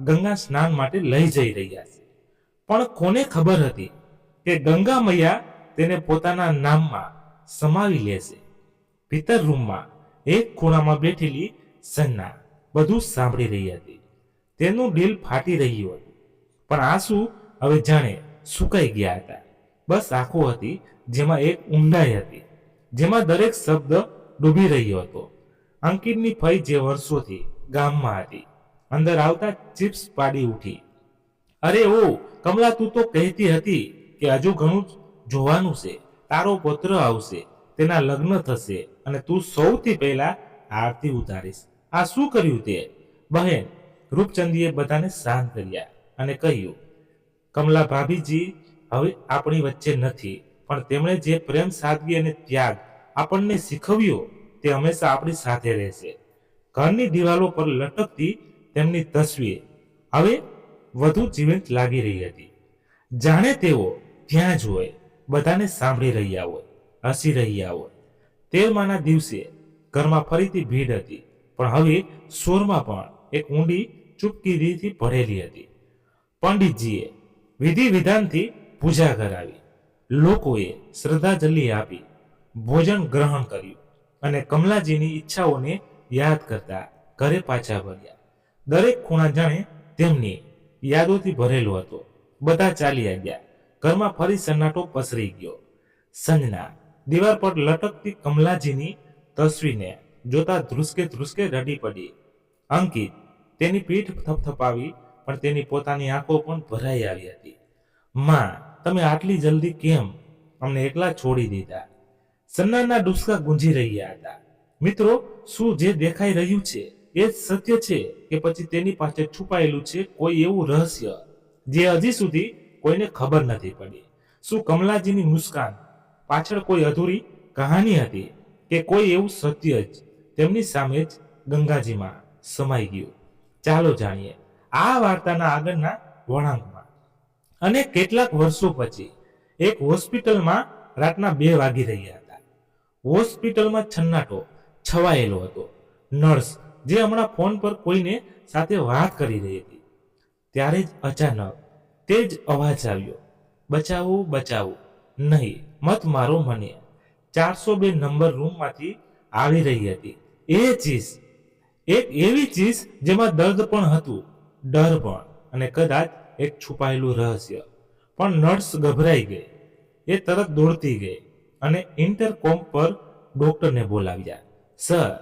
ગંગા સ્નાન માટે લઈ જઈ રહ્યા છે. પણ કોને ખબર હતી કે ગંગા મૈયા તેને પોતાના નામમાં સમાવી લેશે. ભીતર રૂમમાં એક ખૂણામાં બેઠેલી સન્ના બધું સાંભળી રહી હતી. તેનું દિલ ફાટી રહ્યું હતું, પણ આંસુ હવે જાણે સુકાઈ ગયા હતા. બસ આંખો હતી જેમાં એક ઊંડાઈ હતી, જેમાં દરેક શબ્દ ડૂબી રહ્યો હતો. અંકિતની ફઈ જે વર્ષોથી ગામમાં હતી, અંદર આવતા ચિપ્સ પાડી ઉઠી. અરે ઓ કમલા, તું તો કહેતી હતી કે હજુ ઘણું જોવાનું છે. તારો પુત્ર આવશે, તેના લગ્ન થશે અને તું સૌથી પહેલા આરતી ઉતારીશ. આ શું કર્યું તે? બહેન, રૂપચંદીએ બધાને શાંત કર્યા અને કહ્યું, કમલા ભાભીજી હવે આપણી વચ્ચે નથી, પણ તેમણે જે પ્રેમ, સાદગી અને ત્યાગ આપણને શીખવ્યો તે હંમેશા આપણી સાથે રહેશે. ઘરની દિવાલો પર લટકતી તેમની તસવીર હવે વધુ જીવંત લાગી રહી હતી, જાણે તેઓ ત્યાં જ હોય, બધાને સાંભળી રહ્યા હોય, હસી રહ્યા હોય. 13માના દિવસે ઘરમાં ફરીથી ભીડ હતી, પણ હવે સ્વરમાં પણ એક ઊંડી ચૂપકીદીથી ભરેલી હતી. પંડિતજીએ વિધિ વિધાનથી પૂજા કરાવી. લોકોએ શ્રદ્ધાંજલિ આપી, ભોજન ગ્રહણ કર્યું અને કમલાજીની ઈચ્છાઓને યાદ કરતા ઘરે પાછા વળ્યા. દરેક ખૂણા જાણે તેમની યાદોથી ભરેલો હતો. બધા ચાલ્યા ગયા. ઘરમાં ફરી સન્નાટો પસરી ગયો. સંજના દીવાલ પર લટકતી કમલાજીની તસવીરને જોતા ધ્રુસકે ધ્રુસકે રડી પડી. અંકિત તેની પીઠ થપથપાવી, પણ તેની પોતાની આંખો પણ ભરાઈ આવી હતી. માં, તમે આટલી જલ્દી કેમ અમને એકલા છોડી દીધા? સન્નાના ડુસકા ગુંજી રહ્યા હતા. મિત્રો, શું જે દેખાઈ રહ્યું છે એ સત્ય છે કે પછી તેની પાસે છુપાયેલું છે કોઈ એવું રહસ્ય જે હજી સુધી કોઈને ખબર નથી પડી? શું કમલાજીની મુસ્કાન પાછળ કોઈ અધૂરી કહાની હતી કે કોઈ એવું સત્ય જ તેમની સામે જ ગંગાજીમાં સમાઈ ગયું? ચાલો જાણીએ આ વાર્તાના આગળના વળાંકમાં. અને કેટલાક વર્ષો પછી એક હોસ્પિટલમાં રાતના 2 વાગી રહ્યા હતા. હોસ્પિટલમાં સન્નાટો છવાયેલો હતો. નર્સ જે હમણાં ફોન પર કોઈને સાથે વાત કરી રહી હતી, ત્યારે જ અચાનક તે જ અવાજ આવ્યો, બચાવો બચાવો, નહીં મત મારો મને. 402 નંબર રૂમમાંથી આવી રહી હતી એ ચીસ, એક એવી ચીસ જેમાં દર્દ પણ હતું, ડર પણ, અને કદાચ એક છુપાયેલું રહસ્ય. પણ નર્સ ગભરાઈ ગઈ. એ તરત દોડતી ગઈ અને ઇન્ટરકોમ પર ડોક્ટરને બોલાવ્યા. સર,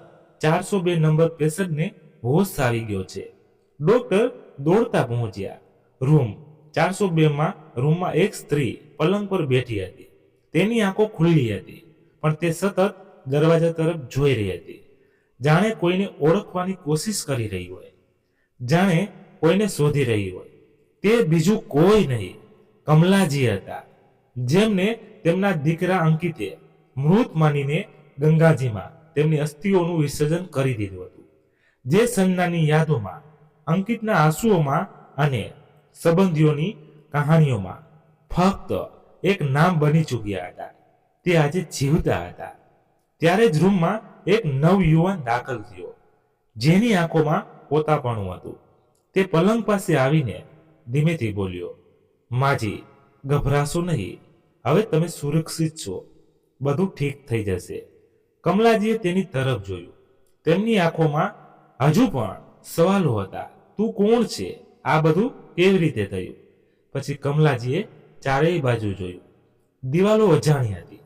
402 નંબર પેશન્ટને હોશ આવી ગયો છે. ડોક્ટર દોડતા પહોંચ્યા. રૂમ 402માં રૂમમાં એક સ્ત્રી પલંગ પર બેઠી હતી. તેની આંખો ખુલ્લી હતી, પણ તે સતત દરવાજા તરફ જોઈ રહી હતી, જાણે કોઈને ઓળખવાની કોશિશ કરી રહી હોય, જાણે કોઈને શોધી રહી હોય. તે બીજું કોઈ નહીં, કમલાજી હતા, જેમને તેમના દીકરા અંકિતે મૃત માનીને ગંગાજીમાં તેમની અસ્થિઓનું વિસર્જન કરી દીધું હતું. જે સંજનાની યાદોમાં, અંકિતના આંસુઓમાં અને સંબંધીઓની કહાણીઓમાં ફક્ત એક નામ બની ચૂક્યા હતા, તે આજે જીવતા હતા. ત્યારે જ રૂમમાં એક નવયુવાન દાખલ થયો, જેની આંખોમાં પોતાપણું હતું. તે પલંગ પાસે આવીને ધીમેથી બોલ્યો, માજી, ગભરાશો નહીં, હવે તમે સુરક્ષિત છો, બધું ઠીક થઈ જશે. કમલાજીએ તેની તરફ જોયું. તેમની આંખોમાં હજુ પણ સવાલો હતા. તું કોણ છે? આ બધું કેવી રીતે થયું? પછી કમલાજીએ ચારેય બાજુ જોયું. દિવાલો અજાણી હતી,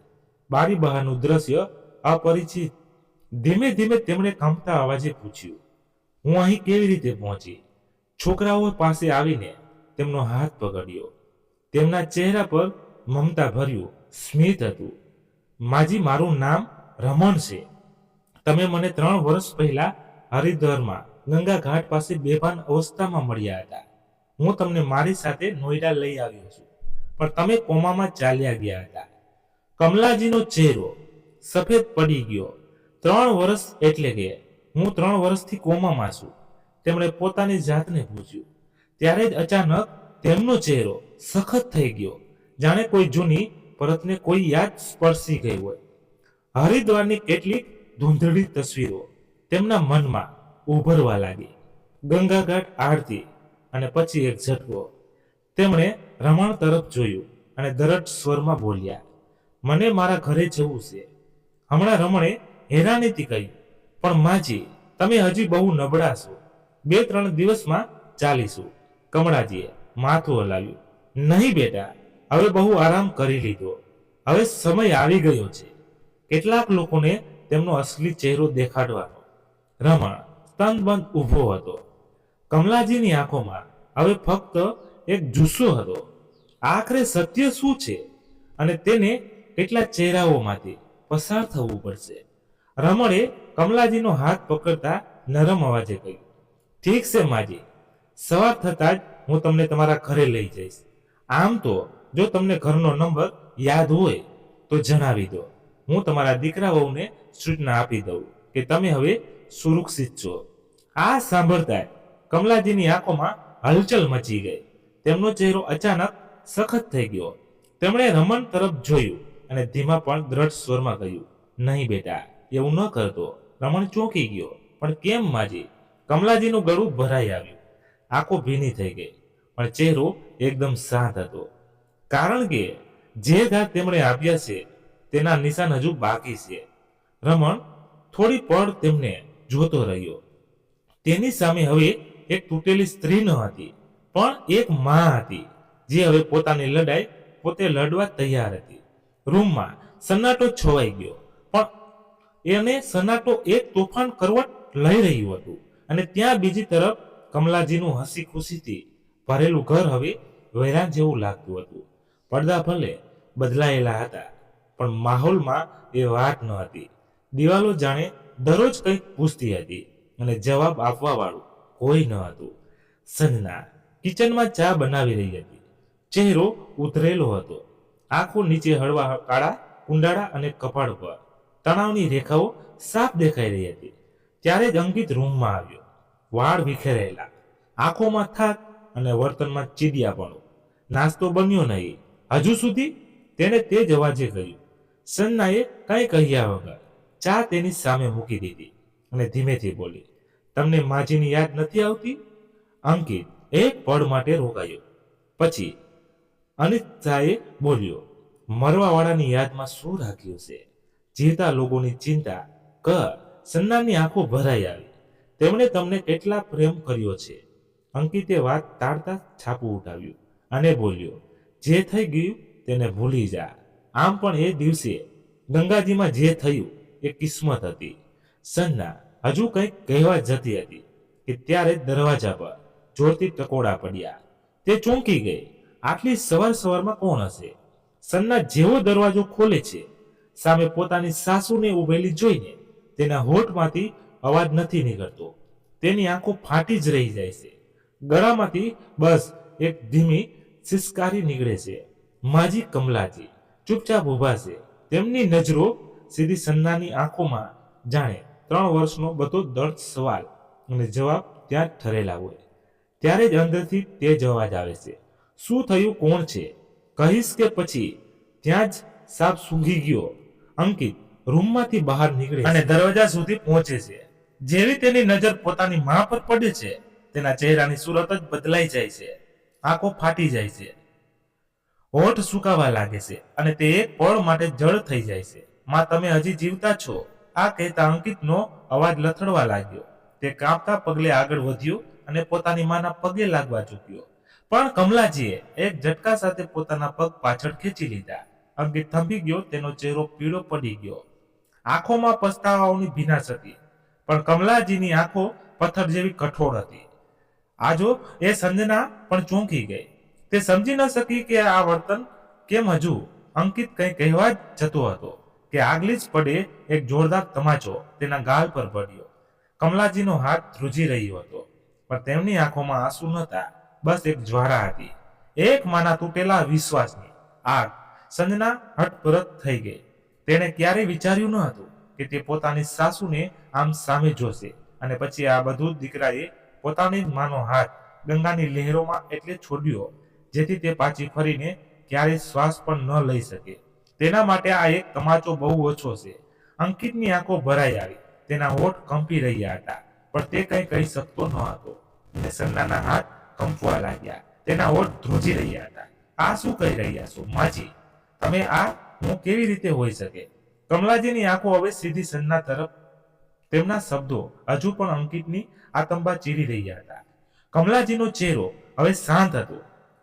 બારી બહારનું દ્રશ્ય અપરિચિત. ધીમે ધીમે તેમણે કંપતા અવાજે પૂછ્યું, હું અહીં કેવી રીતે પહોંચી? છોકરાઓ પાસે આવીને તેમનો હાથ પકડ્યો. તેમના ચહેરા પર મમતા ભર્યું સ્મિત હતું. માજી, મારું નામ રમણ છે. તમે મને 3 વર્ષ પહેલા હરિદ્વારમાં ગંગા ઘાટ પાસે બેભાન અવસ્થામાં મળ્યા હતા. હું તમને મારી સાથે નોઈડા લઈ આવ્યો છું, પણ તમે કોમામાં ચાલ્યા ગયા હતા. કમલાજીનો ચહેરો સફેદ પડી ગયો. 3 વર્ષ એટલે કે હું 3 વર્ષથી કોમામાં છું, તેમણે પોતાની જાતને પૂછ્યું. ત્યારે જ અચાનક તેમનો ચહેરો સખત થઈ ગયો, જાણે કોઈ જૂની પરતને કોઈ યાદ સ્પર્શી ગઈ હોય. હરિદ્વારની કેટલીક ધૂંધળી તસવીરો તેમના મનમાં ઉભરવા લાગી. ગંગા ઘાટ આરતી, અને પછી એક ઝટકો. તેમણે રમણ તરફ જોયું અને દરડ સ્વરમાં બોલ્યા, મને મારા ઘરે જવું છે. હમણાં રમણે હેરાનીથી કહ્યું, પણ માજી, તમે હજી બહુ નબળા છો, 2-3 દિવસમાં ચાલીશું. કમળાજીએ માથું હલાવ્યું, નહીં બેટા, હવે બહુ આરામ કરી લીધો, હવે સમય આવી ગયો છે કેટલાક લોકોને તેમનો અસલી ચહેરો દેખાડવાનો. રમણ સ્તનબંધ ઊભો હતો. કમલાજીની આંખોમાં હવે ફક્ત એક જુસ્સો હતો. આખરે સત્ય શું છે અને તેને કેટલા ચહેરાઓમાંથી પસાર થવું પડશે? રમણે કમલાજીનો હાથ પકડતા નરમ અવાજે કહ્યું, ઠીક છે માજી, સવાર થતાં જ હું તમને તમારા ઘરે લઈ જઈશ. આમ તો જો તમને ઘરનો નંબર યાદ હોય તો જણાવી દો. હું તમારા દીકરાઓને સૂચના આપી દઉં કે તમે હવે સુરક્ષિત છો. આ સાંભળતા કમલાજીની આંખોમાં હલચલ મચી ગઈ. તેમનો ચહેરો અચાનક સખત થઈ ગયો. તેમણે રમણ તરફ જોયું અને ધીમા પણ દ્રઢ સ્વરમાં કહ્યું, નહીં બેટા, એવું ન કરતો. રમણ ચોંકી ગયો, પણ કેમ માજી? કમલાજીનું ગળું ભરાઈ આવ્યું, આંખો ભીની થઈ ગઈ. પણ ચહેરો એકદમ શાંત હતો, કારણ કે જે ઘા તેમણે આપ્યા છે તેના નિશાન હજુ બાકી છે. રમણ થોડી પળ તેમને જોતો રહ્યો. તેની સામે હવે એક તૂટેલી સ્ત્રી ન હતી, પણ એક માં હતી, જે હવે પોતાની લડાઈ પોતે લડવા તૈયાર હતી. રૂમમાં સન્નાટો છવાઈ ગયો, પણ એને સન્નાટો એક તોફાન કરવટ લઈ રહ્યું હતું. અને ત્યાં બીજી તરફ કમલાજીનું હસી ખુશીથી ભરેલું ઘર હવે વેરાન જેવું લાગતું હતું. પડદા ભલે બદલાયેલા હતા, પણ માહોલમાં એ વાત ન હતી. દિવાલો જાણે દરરોજ કંઈક પૂછતી હતી, અને જવાબ આપવા વાળું કોઈ ન હતું. સંજના કિચનમાં ચા બનાવી રહી હતી. ચહેરો ઉતરેલો હતો, આંખો નીચે હળવા કાળા કુંડાળા અને કપાળ પર તણાવની રેખાઓ સાફ દેખાઈ રહી હતી. ત્યારે જ અંકિત રૂમમાં આવ્યો. વાળ વિખેરાયેલા, આંખોમાં થાક અને વર્તનમાં ચીડિયાપણું. નાસ્તો બન્યો નહીં હજુ સુધી, તેણે તે જ અવાજે કહ્યું. સંજનાએ કંઈ કહ્યા વગર ચા તેની સામે મૂકી દીધી અને ધીમેથી બોલી, તમને માજીની યાદ નથી આવતી? અંકિત એક પળ માટે રોકાયો. પછી અનિચ્છાએ બોલ્યો, મરવાવાળાની યાદમાં શું રાખ્યું છે? જીવતા લોકોની ચિંતા કર. સંજનાની આંખો ભરાઈ આવી. તેમણે તમને કેટલા પ્રેમ કર્યો છે. અંકિતે વાત ટાળતા છાપું ઉઠાવ્યું અને બોલ્યો, જે થઈ ગયું તેને ભૂલી જા. આમ પણ એ દિવસે ગંગાજીમાં જે થયું એ કિસ્મત હતી. સંજના હજુ કંઈક કહેવા જતી હતી કે ત્યારે દરવાજા પર જોરથી ટકોડા પડ્યા. તે ચોંકી ગઈ. આટલી સવાર સવારમાં કોણ હશે? સંજના જેવો દરવાજો ખોલે છે, સામે પોતાની સાસુને ઉભેલી જોઈને તેના હોઠમાંથી અવાજ નથી નીકળતો. તેની આંખો ફાટી જ રહી જાય છે. ગળામાંથી બસ એક ધીમી સિસકારી નીકળે છે. માજી કમલાજી ચૂપચાપ ઊભા છે. તેમની નજરો સીધી સંજનાની આંખોમાં, જાણે 3 વર્ષનો બધો દર્દ સવાલ અને જવાબ ત્યાં જ ઠરેલા હોય. ત્યારે જ અંદરથી તે જ અવાજ આવે છે, શું થયું? કોણ છે? કહીશ કે પછી? ત્યાં જ સાપ સૂંઘી ગયો. અંકિત રૂમમાંથી બહાર નીકળે અને દરવાજા સુધી પહોંચે છે. જેવી તેની નજર પોતાની માં પર પડે છે, તેના ચહેરાની સુરત જ બદલાઈ જાય છે. આંખો ફાટી જાય છે, હોઠ સુકાવા લાગે છે, અને તે એક પળ માટે જળ થઈ જાય છે. માં, તમે હજી જીવતા છો? આ કહેતા અંકિતનો અવાજ લથડવા લાગ્યો. તે કાંપતા પગલે આગળ વધ્યો અને પોતાની માના પગે લાગવા ચૂક્યો. પણ કમલાજીએ એક ઝટકા સાથે પોતાના પગ પાછળ ખેંચી લીધા. અંકિત થંભી ગયો. તેનો ચહેરો પીળો પડી ગયો. આંખોમાં પસ્તાવાની ભીનાશ હતી, પણ કમલાજીની આંખો પથ્થર જેવી કઠોર હતી. આજો એ સંજના પણ ચોંકી ગઈ. તે સમજી ન શકી કે આ વર્તન કેમ. હજુ અંકિત કંઈ કહેવા જ જતો હતો કે આગલી જ પડે એક જોરદાર તમાચો તેના ગાલ પર પડ્યો. કમલાજીનો હાથ ધ્રુજી રહ્યો હતો, પણ તેમની આંખોમાં આંસુ નહોતા, બસ એક જ્વાળા હતી, એક માના તૂટેલા વિશ્વાસની આગ. સંજના હઠપરત થઈ ગઈ. તેણે ક્યારેય વિચાર્યું ન હતું કે તે પોતાની સાસુને આમ સામે જોશે, અને પછી આ બધું દીકરાએ પોતાની માનો હાથ ગંગાની લહેરોમાં એટલે છોડ્યો, જેથી તે પાછી ફરીને ક્યારેય શ્વાસ પણ ન લઈ શકે. તેના માટે આ એક તમાચો બહુ ઓછો છે. અંકિતની આંખો ભરાઈ આવી. તેના હોઠ કંપી રહ્યા હતા, પણ તે કંઈ કહી શકતો ન હતો. અને સંજનાના હાથ કંપવા લાગ્યા. તેના હોઠ ધ્રુજી રહ્યા હતા. આ શું કહી રહ્યા છો માજી? તમે આ હું કેવી રીતે હોઈ શકે? કમલાજીની આંખો હવે સીધી સંજના તરફ. તેમના શબ્દો હજુ પણ અંકિતની આતંબા ચીરી રહ્યા હતા. કમલાજીનો ચહેરો હવે શાંત હતો,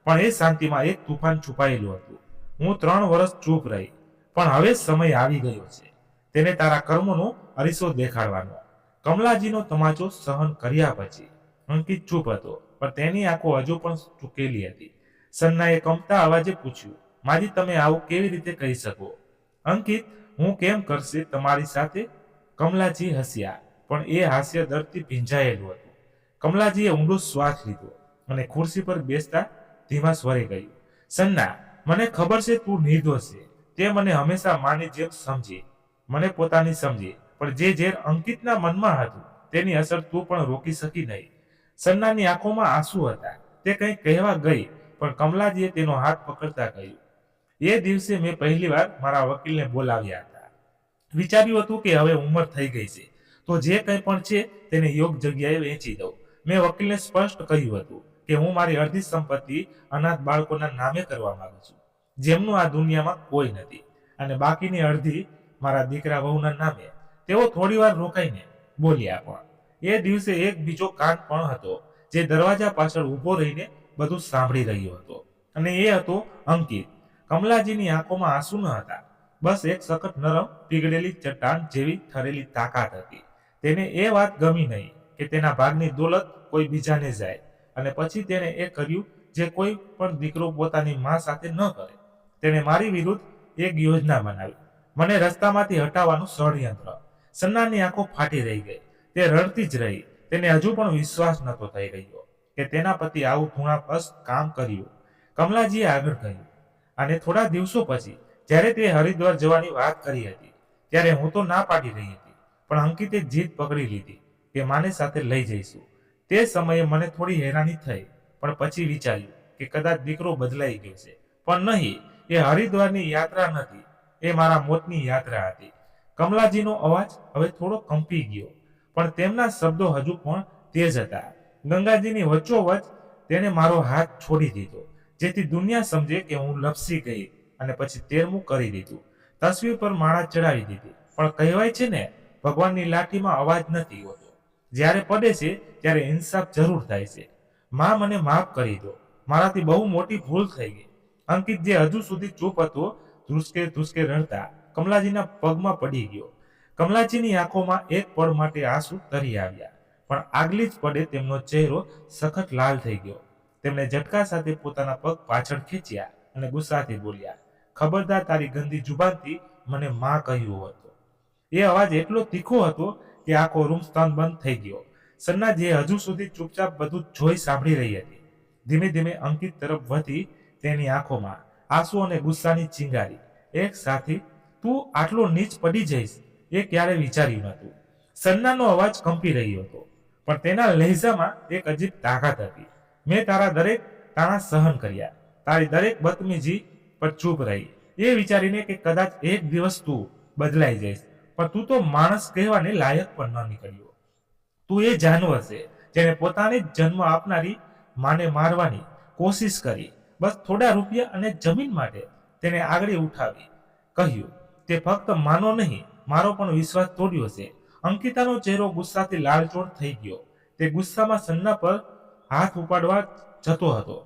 પણ એ શાંતિમાં એક તુફાન છુપાયેલું હતું. હું 3 વર્ષ ચૂપ રહી, પણ હવે સમય આવી ગયો છે તેને તારા કર્મોનો અરીસો દેખાડવાનો. કમલાજીનો તમાચો સહન કર્યા પછી અંકિત ચૂપ હતો, પણ તેની આંખો હજુ પણ ચૂકેલી હતી. સંજનાએ કંપતા અવાજે પૂછ્યું, માજી, તમે આવું કેવી રીતે કહી શકો? અંકિત, હું કેમ કરશે તમારી સાથે? કમલાજી હસ્યા, પણ એ હાસ્ય દર્દથી ભીંજાયેલું હતું. કમલાજીએ ઊંડો શ્વાસ લીધો અને ખુરશી પર બેસતા ધીમા સ્વરે કહ્યું, સંજના, મને ખબર છે તું નિર્દોષ છે. તે મને હંમેશા માની જેમ સમજી, મને પોતાની સમજી, પણ જે ઝેર અંકિતના મનમાં હતું તેની અસર તું પણ રોકી શકી નહીં. સંજનાની આંખોમાં આંસુ હતા. તે કંઈ કહેવા ગઈ, પણ કમલાજીએ તેનો હાથ પકડતા કહ્યું, એ દિવસે મેં પહેલીવાર મારા વકીલને બોલાવ્યા હતા. વિચાર્યું હતું કે હવે ઉંમર થઈ ગઈ છે, તો જે કંઈ પણ છે તેને યોગ જગ્યાએ વેચી દઉં. મેં વકીલને સ્પષ્ટ કહ્યું હતું કે હું મારી અડધી સંપત્તિ અનાથ બાળકોના નામે કરવા માંગુ છું, જેમનું આ દુનિયામાં કોઈ નથી, અને બાકીની અડધી મારા દીકરા વહુના નામે. તેઓ થોડી વાર રોકાઈને બોલ્યા. પણ એ દિવસે એક બીજો કાન પણ હતો, જે દરવાજા પાછળ ઊભો રહીને બધું સાંભળી રહ્યો હતો, અને એ હતો અંકિત. કમલાજીની આંખોમાં આંસુ ન હતા, બસ એક સખત નરમ પીગળેલી ચટ્ટાન જેવી ઠરેલી તાકાત હતી. તેને એ વાત ગમી નહીં કે તેના ભાગની દોલત કોઈ બીજાને જાય, અને પછી તેણે એ કર્યું જે કોઈ પણ દીકરો પોતાની મા સાથે ન કરે. તેણે મારી વિરુદ્ધ એક યોજના બનાવી, મને રસ્તામાંથી હટાવવાનું ષડયંત્ર. સન્નાની આંખો ફાટી રહી ગઈ. તે રડતી જ રહી. તેને હજુ પણ વિશ્વાસ નહોતો થઈ રહ્યો કે તેના પતિ આવું ધૂણાપસ કામ કર્યું. કમલાજીએ આગળ કહ્યું, અને થોડા દિવસો પછી જ્યારે તે હરિદ્વાર જવાની વાત કરી હતી, ત્યારે હું તો ના પાડી રહી હતી, પણ અંકિતે જીદ પકડી લીધી કે માને સાથે લઈ જઈશું. તે સમયે મને થોડી હેરાની થઈ, પણ પછી વિચાર્યું કે કદાચ દીકરો બદલાઈ ગયો છે. પણ નહીં, એ હરિદ્વારની યાત્રા નથી, એ મારા મોતની યાત્રા હતી. કમલાજીનો અવાજ હવે થોડો કંપી ગયો, પણ તેમના શબ્દો હજુ પણ તેજ હતા. ગંગાજીની વચ્ચોવચ તેણે મારો હાથ છોડી દીધો, જેથી દુનિયા સમજે કે હું લપસી ગઈ, અને પછી તેરમું કરી દીધું. તસવીર પર માળા ચડાવી દીધી. પણ કહેવાય છે ને, ભગવાનની લાઠીમાં અવાજ નથી હોતો. જ્યારે પડે છે ત્યારે ઇન્સાફ જરૂર થાય છે. માં, મને માફ કરી દો, મારાથી બહુ મોટી ભૂલ થઈ ગઈ. અંકિત, જે હજુ સુધી ચૂપ હતો, ધ્રુસકે ધ્રુસકે રડતા કમલાજીના પગમાં પડી ગયો. કમલાજીની આંખોમાં એક પળ માટે આંસુ તરી આવ્યા, પણ આગલી જ પળે તેમનો ચહેરો સખત લાલ થઈ ગયો. તેમણે ઝટકા સાથે પોતાના પગ પાછળ ખેંચ્યા અને ગુસ્સાથી બોલ્યા, ખબરદાર, તારી ગંદી જુબાનથી મને માં કહ્યું હતું. એ અવાજ એટલો તીખો હતો કે આખો રૂમ સ્તનબંધ થઈ ગયો. સન્ના, જે હજુ સુધી ચૂપચાપ બધું જોઈ સાંભળી રહી હતી, ધીમે ધીમે અંકિત તરફ વધી. તેની આંખોમાં આંસુ અને ગુસ્સાની ચિંગારી એક સાથે. તું આટલો નીચ પડી જઈશ એ ક્યારે વિચાર્યું નહોતું. સન્નાનો અવાજ કંપી રહ્યો હતો, પણ તેના લહેજામાં એક અજીબ તાકાત હતી. મેં તારા દરેક તાણા સહન કર્યા, તારી દરેક બદતમીજી પર ચૂપ રહી, એ વિચારીને કે કદાચ એક દિવસ તું બદલાઈ જઈશ. પણ તું તો માણસ કહેવાને લાયક પણ ન નીકળ્યો. તું એ જાનવર છે જેને પોતાને જ જન્મ આપનારી માને મારવાની કોશિશ કરી, બસ થોડા રૂપિયા અને જમીન માટે. તેને આગળ ઉઠાવી કહ્યું, તે ફક્ત માનો નહીં, મારો પણ વિશ્વાસ તોડ્યો છે. અંકિતાનો ચહેરો ગુસ્સાથી લાલચોળ થઈ ગયો. તે ગુસ્સામાં સન્ના પર હાથ ઉપાડવા જતો હતો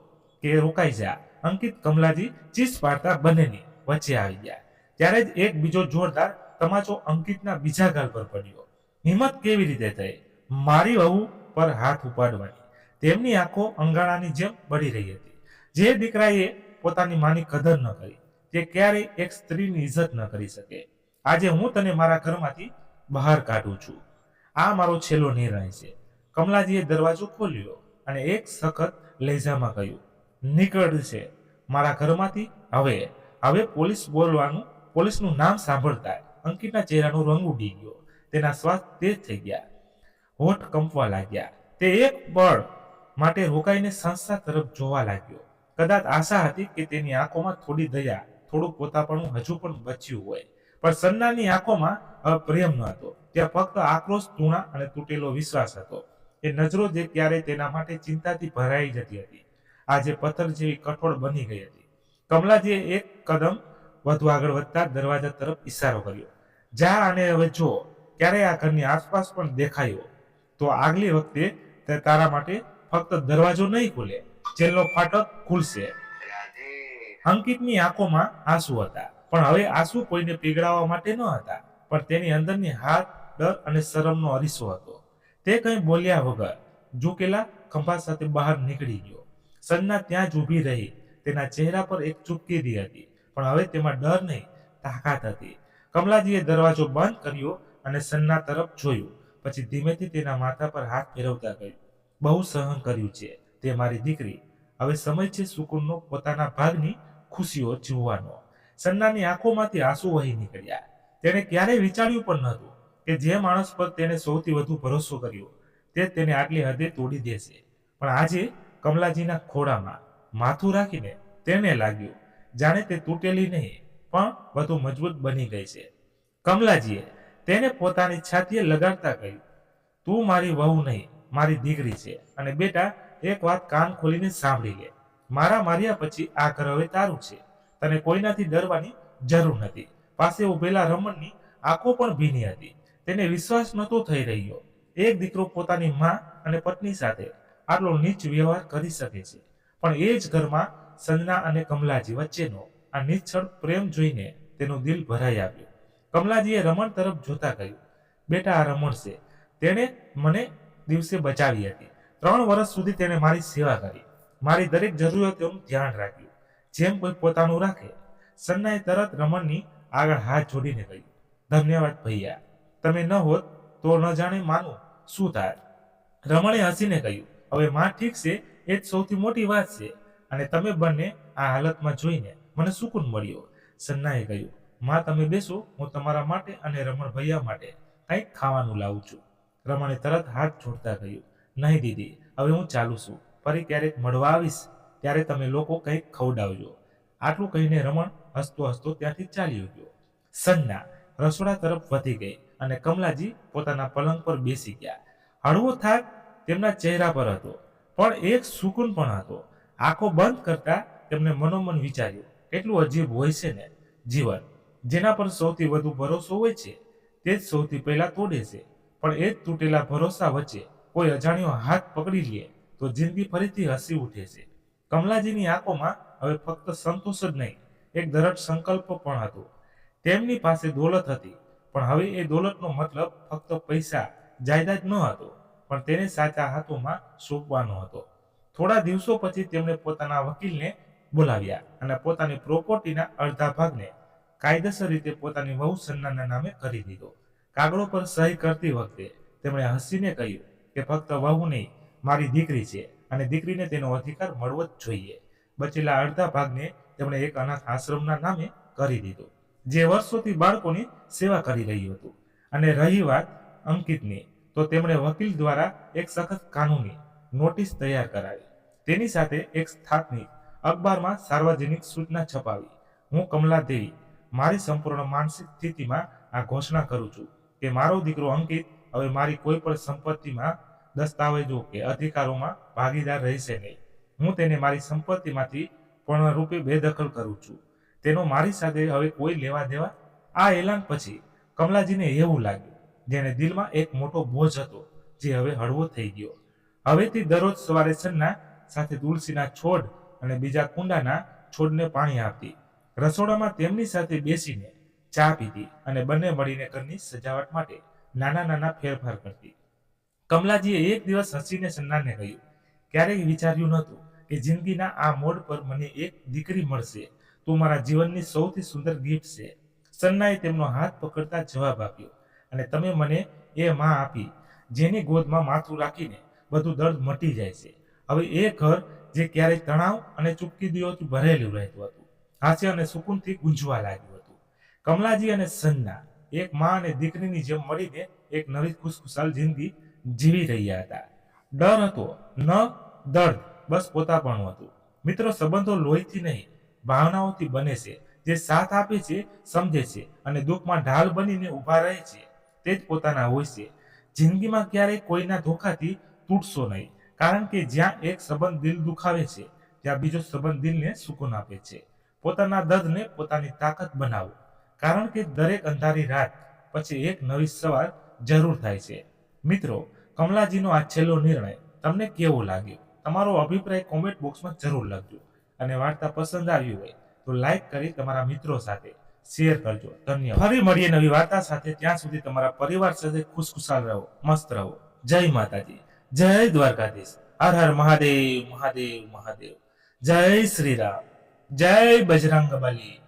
કે રોકાઈ જા. અંકિત, કમલાજી ચીસ પાડતા બંનેની વચ્ચે આવી ગયા. ત્યારે જ એક બીજો જોરદાર તમાચો અંકિતના બીજા ગાલ પર પડ્યો. હિંમત કેવી રીતે થઈ મારી વહુ પર હાથ ઉપાડવાની? તેમની આંખો અંગારાની જેમ બળી રહી હતી. જે દીકરાએ પોતાની માની કદર ન કરી, તે ક્યારેય એક સ્ત્રીની ઇજ્જત ન કરી શકે. આજે હું તને મારા ઘરમાંથી બહાર કાઢું છું. આ મારો છેલ્લો નિર્ણય છે. કમલાજીએ દરવાજો ખોલ્યો અને એક સખત લહેજામાં કહ્યું, નીકળ છે મારા ઘરમાંથી. હવે પોલીસનું નામ સાંભળતા અંકિતના ચહેરાનો રંગ ઉડી ગયો. તેના શ્વાસ તેજ થઈ ગયા, હોઠ કંપવા લાગ્યા. તે એક પળ માટે રોકાઈને સંસ્થા તરફ જોવા લાગ્યો. કદાચ આશા હતી કે તેની આંખોમાં થોડી દયા, થોડું પોતાપણું હજુ પણ બચ્યું હોય. પણ સન્નાની આંખોમાં હવે પ્રેમ ન હતો, ત્યાં ફક્ત આક્રોશ, તૂણા અને તૂટેલો વિશ્વાસ હતો. એ નજરો જે ક્યારેય તેના માટે ચિંતાથી ભરાઈ જતી હતી, આજે પથ્થર જેવી કઠોળ બની ગઈ હતી. કમલાજીએ એક કદમ વધુ આગળ વધતા દરવાજા તરફ ઈશારો કર્યો. જા, અને હવે જો ક્યારેય આ ઘરની આસપાસ પણ દેખાયો તો આગલી વખતે તે તારા માટે ફક્ત દરવાજો નહીં ખુલે, જેલનો ફાટક ખુલશે. અંકિતની આંખોમાં આંસુ હતા, પણ હવે આંસુ કોઈને પીગળાવવા માટે ન હતા, પણ તેની અંદરની હાથ, ડર અને શરમનો અરીસો હતો. તે કંઈ બોલ્યા વગર ઝૂકેલા ખંભા સાથે બહાર નીકળી ગયો. સન્ના ત્યાં જ ઊભી રહી. તેના ચહેરા પર એક ચૂપકીદી હતી, પણ હવે તેમાં ડર નહીં, તાકાત હતી. કમલાજીએ દરવાજો બંધ કર્યો અને સન્ના તરફ જોયું. પછી ધીમેથી તેના માથા પર હાથ ફેરવતા કહ્યું, બહુ સહન કર્યું છે તે મારી દીકરી. હવે સમય છે સુકૂનનો, પોતાના ભાગની ખુશીઓ જીવવાનો. સન્નાની આંખોમાંથી આંસુ વહી નીકળ્યા. તેણે ક્યારેય વિચાર્યું પણ નહોતું કે જે માણસ પર તેને સૌથી વધુ ભરોસો કર્યો તે તેને આટલી હદે તોડી દેશે. પણ આજે કમલાજીના ખોળામાં માથું રાખીને તેને લાગ્યું જાણે તે તૂટેલી નહીં પણ વધુ મજબૂત બની ગઈ છે. કમલાજીએ તેને પોતાની છાતીએ લગાડતા કહ્યું, તું મારી વહુ નહીં, મારી દીકરી છે. અને બેટા, એક વાત કાન ખોલીને સાંભળી લે. મારા માર્યા પછી આ ઘર હવે તારું છે. તને કોઈનાથી ડરવાની જરૂર નથી. પાસે ઉભેલા રમણની આંખો પણ ભીની હતી. તેને વિશ્વાસ નહોતો થઈ રહ્યો. એક દીકરો પોતાની માં અને પત્ની સાથે આટલો નીચ વ્યવહાર કરી શકે છે. પણ એ જ ઘરમાં સંજના અને કમલાજી વચ્ચેનો આ નિશ્ચળ પ્રેમ જોઈને તેનું દિલ ભરાઈ આવ્યું. કમલાજીએ રમણ તરફ જોતા કહ્યું, બેટા આ રમણ છે. તેણે મને દિવસે બચાવી હતી. 3 વર્ષ સુધી તેણે મારી સેવા કરી. મારી દરેક જરૂરિયાતોનું ધ્યાન રાખ્યું, જેમ કોઈ પોતાનું રાખે. સન્નાએ તરત રમણની આગળ હાથ જોડીને કહ્યું, ધન્યવાદ ભૈયા. તમે ન હોત તો ન જાણે માનું શું થાય. રમણે હસીને કહ્યું, હવે માં ઠીક છે એ જ સૌથી મોટી વાત છે. અને તમે બંને આ હાલતમાં જોઈને મને સુકૂન મળ્યો. સન્નાએ કહ્યું, માં તમે બેસો, હું તમારા માટે અને રમણ ભૈયા માટે કંઈક ખાવાનું લાવું છું. રમણે તરત હાથ જોડતા કહ્યું, નહીં દીદી, હવે હું ચાલું છું. ફરી ક્યારેક મળવા આવીશ ત્યારે તમે લોકો કંઈક ખવડાવજો. આટલું કહીને રમણ હસતો હસતો ત્યાંથી ચાલ્યો ગયો. સંજના રસોડા તરફ વધી ગઈ અને કમલાજી પોતાના પલંગ પર બેસી ગયા. હળવો થાક તેમના ચહેરા પર હતો, પણ એક સુકૂન પણ હતો. આંખો બંધ કરતા તેમને મનોમન વિચાર્યું, કેટલું અજીબ હોય છે ને જીવન. જેના પર સૌથી વધુ ભરોસો હોય છે તે જ સૌથી પહેલા તોડે છે. પણ એ જ તૂટેલા ભરોસા વચ્ચે કોઈ અજાણ્યો હાથ પકડી લે તો જિંદગી ફરીથી હસી ઉઠે છે. કમલાજીની આંખોમાં હવે ફક્ત સંતોષ જ નહીં, એક દ્રઢ સંકલ્પ પણ હતો. તેમની પાસે દોલત હતી, પણ હવે એ દોલતનો મતલબ ફક્ત પૈસા જાયદાદ ન હતો, પણ તેને સાચા હાથોમાં સોંપવાનો હતો. થોડા દિવસો પછી તેમણે પોતાના વકીલને બોલાવ્યા અને પોતાની પ્રોપર્ટીના અડધા ભાગને કાયદેસર રીતે પોતાની વહુ સન્નાના નામે કરી દીધો. કાગળો પર સહી કરતી વખતે તેમણે હસીને કહ્યું કે ફક્ત વહુ નહીં, મારી દીકરી છે અને દીકરીને તેનો અધિકાર મળવો જ જોઈએ. બચેલા અડધા ભાગને તેમણે એક અનાથ આશ્રમના નામે કરી દીધો, જે વર્ષોથી બાળકોની સેવા કરી રહ્યું હતું. અને રહી વાત અંકિતની, તો તેમણે વકીલ દ્વારા એક સખત કાનૂની નોટિસ તૈયાર કરાવી. તેની સાથે એક સ્થાનિક અખબારમાં સાર્વજનિક સૂચના છપાવી. હું કમલાદેવી મારી સંપૂર્ણ માનસિક સ્થિતિમાં આ ઘોષણા કરું છું કે મારો દીકરો અંકિત હવે મારી કોઈ પણ સંપત્તિમાં, દસ્તાવેજો કે અધિકારોમાં ભાગીદાર રહેશે નહીં. હું તેને મારી સંપત્તિમાંથી પૂર્ણરૂપે બેદખલ કરું છું. તેનો મારી સાથે હવે કોઈ લેવા દેવા. આ એલાન પછી કમલાજીને એવું લાગ્યું જેને દિલમાં એક મોટો બોજ હતો જે હવે હળવો થઈ ગયો. હવેથી દરરોજ સવારે સન્ના સાથે તુલસીના છોડ અને બીજા કુંડાના છોડને પાણી આપતી. રસોડામાં તેમની સાથે બેસીને ચા પીતી અને બંને મળીને ઘરની સજાવટ માટે નાના નાના ફેરફાર કરતી. કમલાજીએ એક દિવસ હસીને સન્નાને કહ્યું, ક્યારેય વિચાર્યું નહોતું કે જિંદગીના આ મોડ પર મને એક દીકરી મળશે. તું મારા જીવનની સૌથી સુંદર ગિફ્ટ છે. સન્નાએ તેમનો હાથ પકડતા જવાબ આપ્યો, અને તમે મને એ માં આપી જેની ગોદમાં માથું રાખીને બધું દર્દ મટી જાય છે. હવે એ ઘર જે ક્યારેય તણાવ અને ચૂપકીદીઓથી ભરેલું રહેતું હતું, હાસ્ય અને સુકૂનથી ગુંજવા લાગ્યું હતું. કમલાજી અને સંજના એક માં અને દીકરીની જેમ મળીને એક નવી ખુશખુશાલ જિંદગી જીવી રહ્યા હતા. ડર હતો ન દર્દ, બસ પોતાપણું હતું. મિત્રો, સંબંધો લોહીથી નહીં, ભાવનાઓથી બને છે. જે સાથ આપે છે, સમજે છે અને દુઃખમાં ઢાલ બનીને ઊભા રહે છે, તે જ પોતાના હોય છે. જિંદગીમાં ક્યારેય કોઈના ધોખાથી તૂટશો નહીં, કારણ કે જ્યાં એક સંબંધ દિલ દુખાવે છે, ત્યાં બીજો સંબંધ દિલને સુકૂન આપે છે. પોતાના દર્દને પોતાની તાકાત બનાવો, કારણ કે દરેક અંધારી રાત પછી એક નવી સવાર જરૂર થાય છે. મિત્રો, કમલાજીનો આ છેલ્લો નિર્ણય તમને કેવો લાગ્યો? તમારો અભિપ્રાય કોમેન્ટ બોક્સમાં જરૂર લખજો. અને વાર્તા પસંદ આવી હોય તો લાઈક કરી તમારા મિત્રો સાથે શેર કરજો. ધન્યવાદ. ફરી મળીએ નવી વાર્તા સાથે. ત્યાં સુધી તમારા પરિવાર સાથે ખુશખુશાલ રહો, મસ્ત રહો. જય માતાજી, જય દ્વારકાધીશ. હર હર મહાદેવ, મહાદેવ, મહાદેવ. જય શ્રી રામ, જય બજરંગ બલી.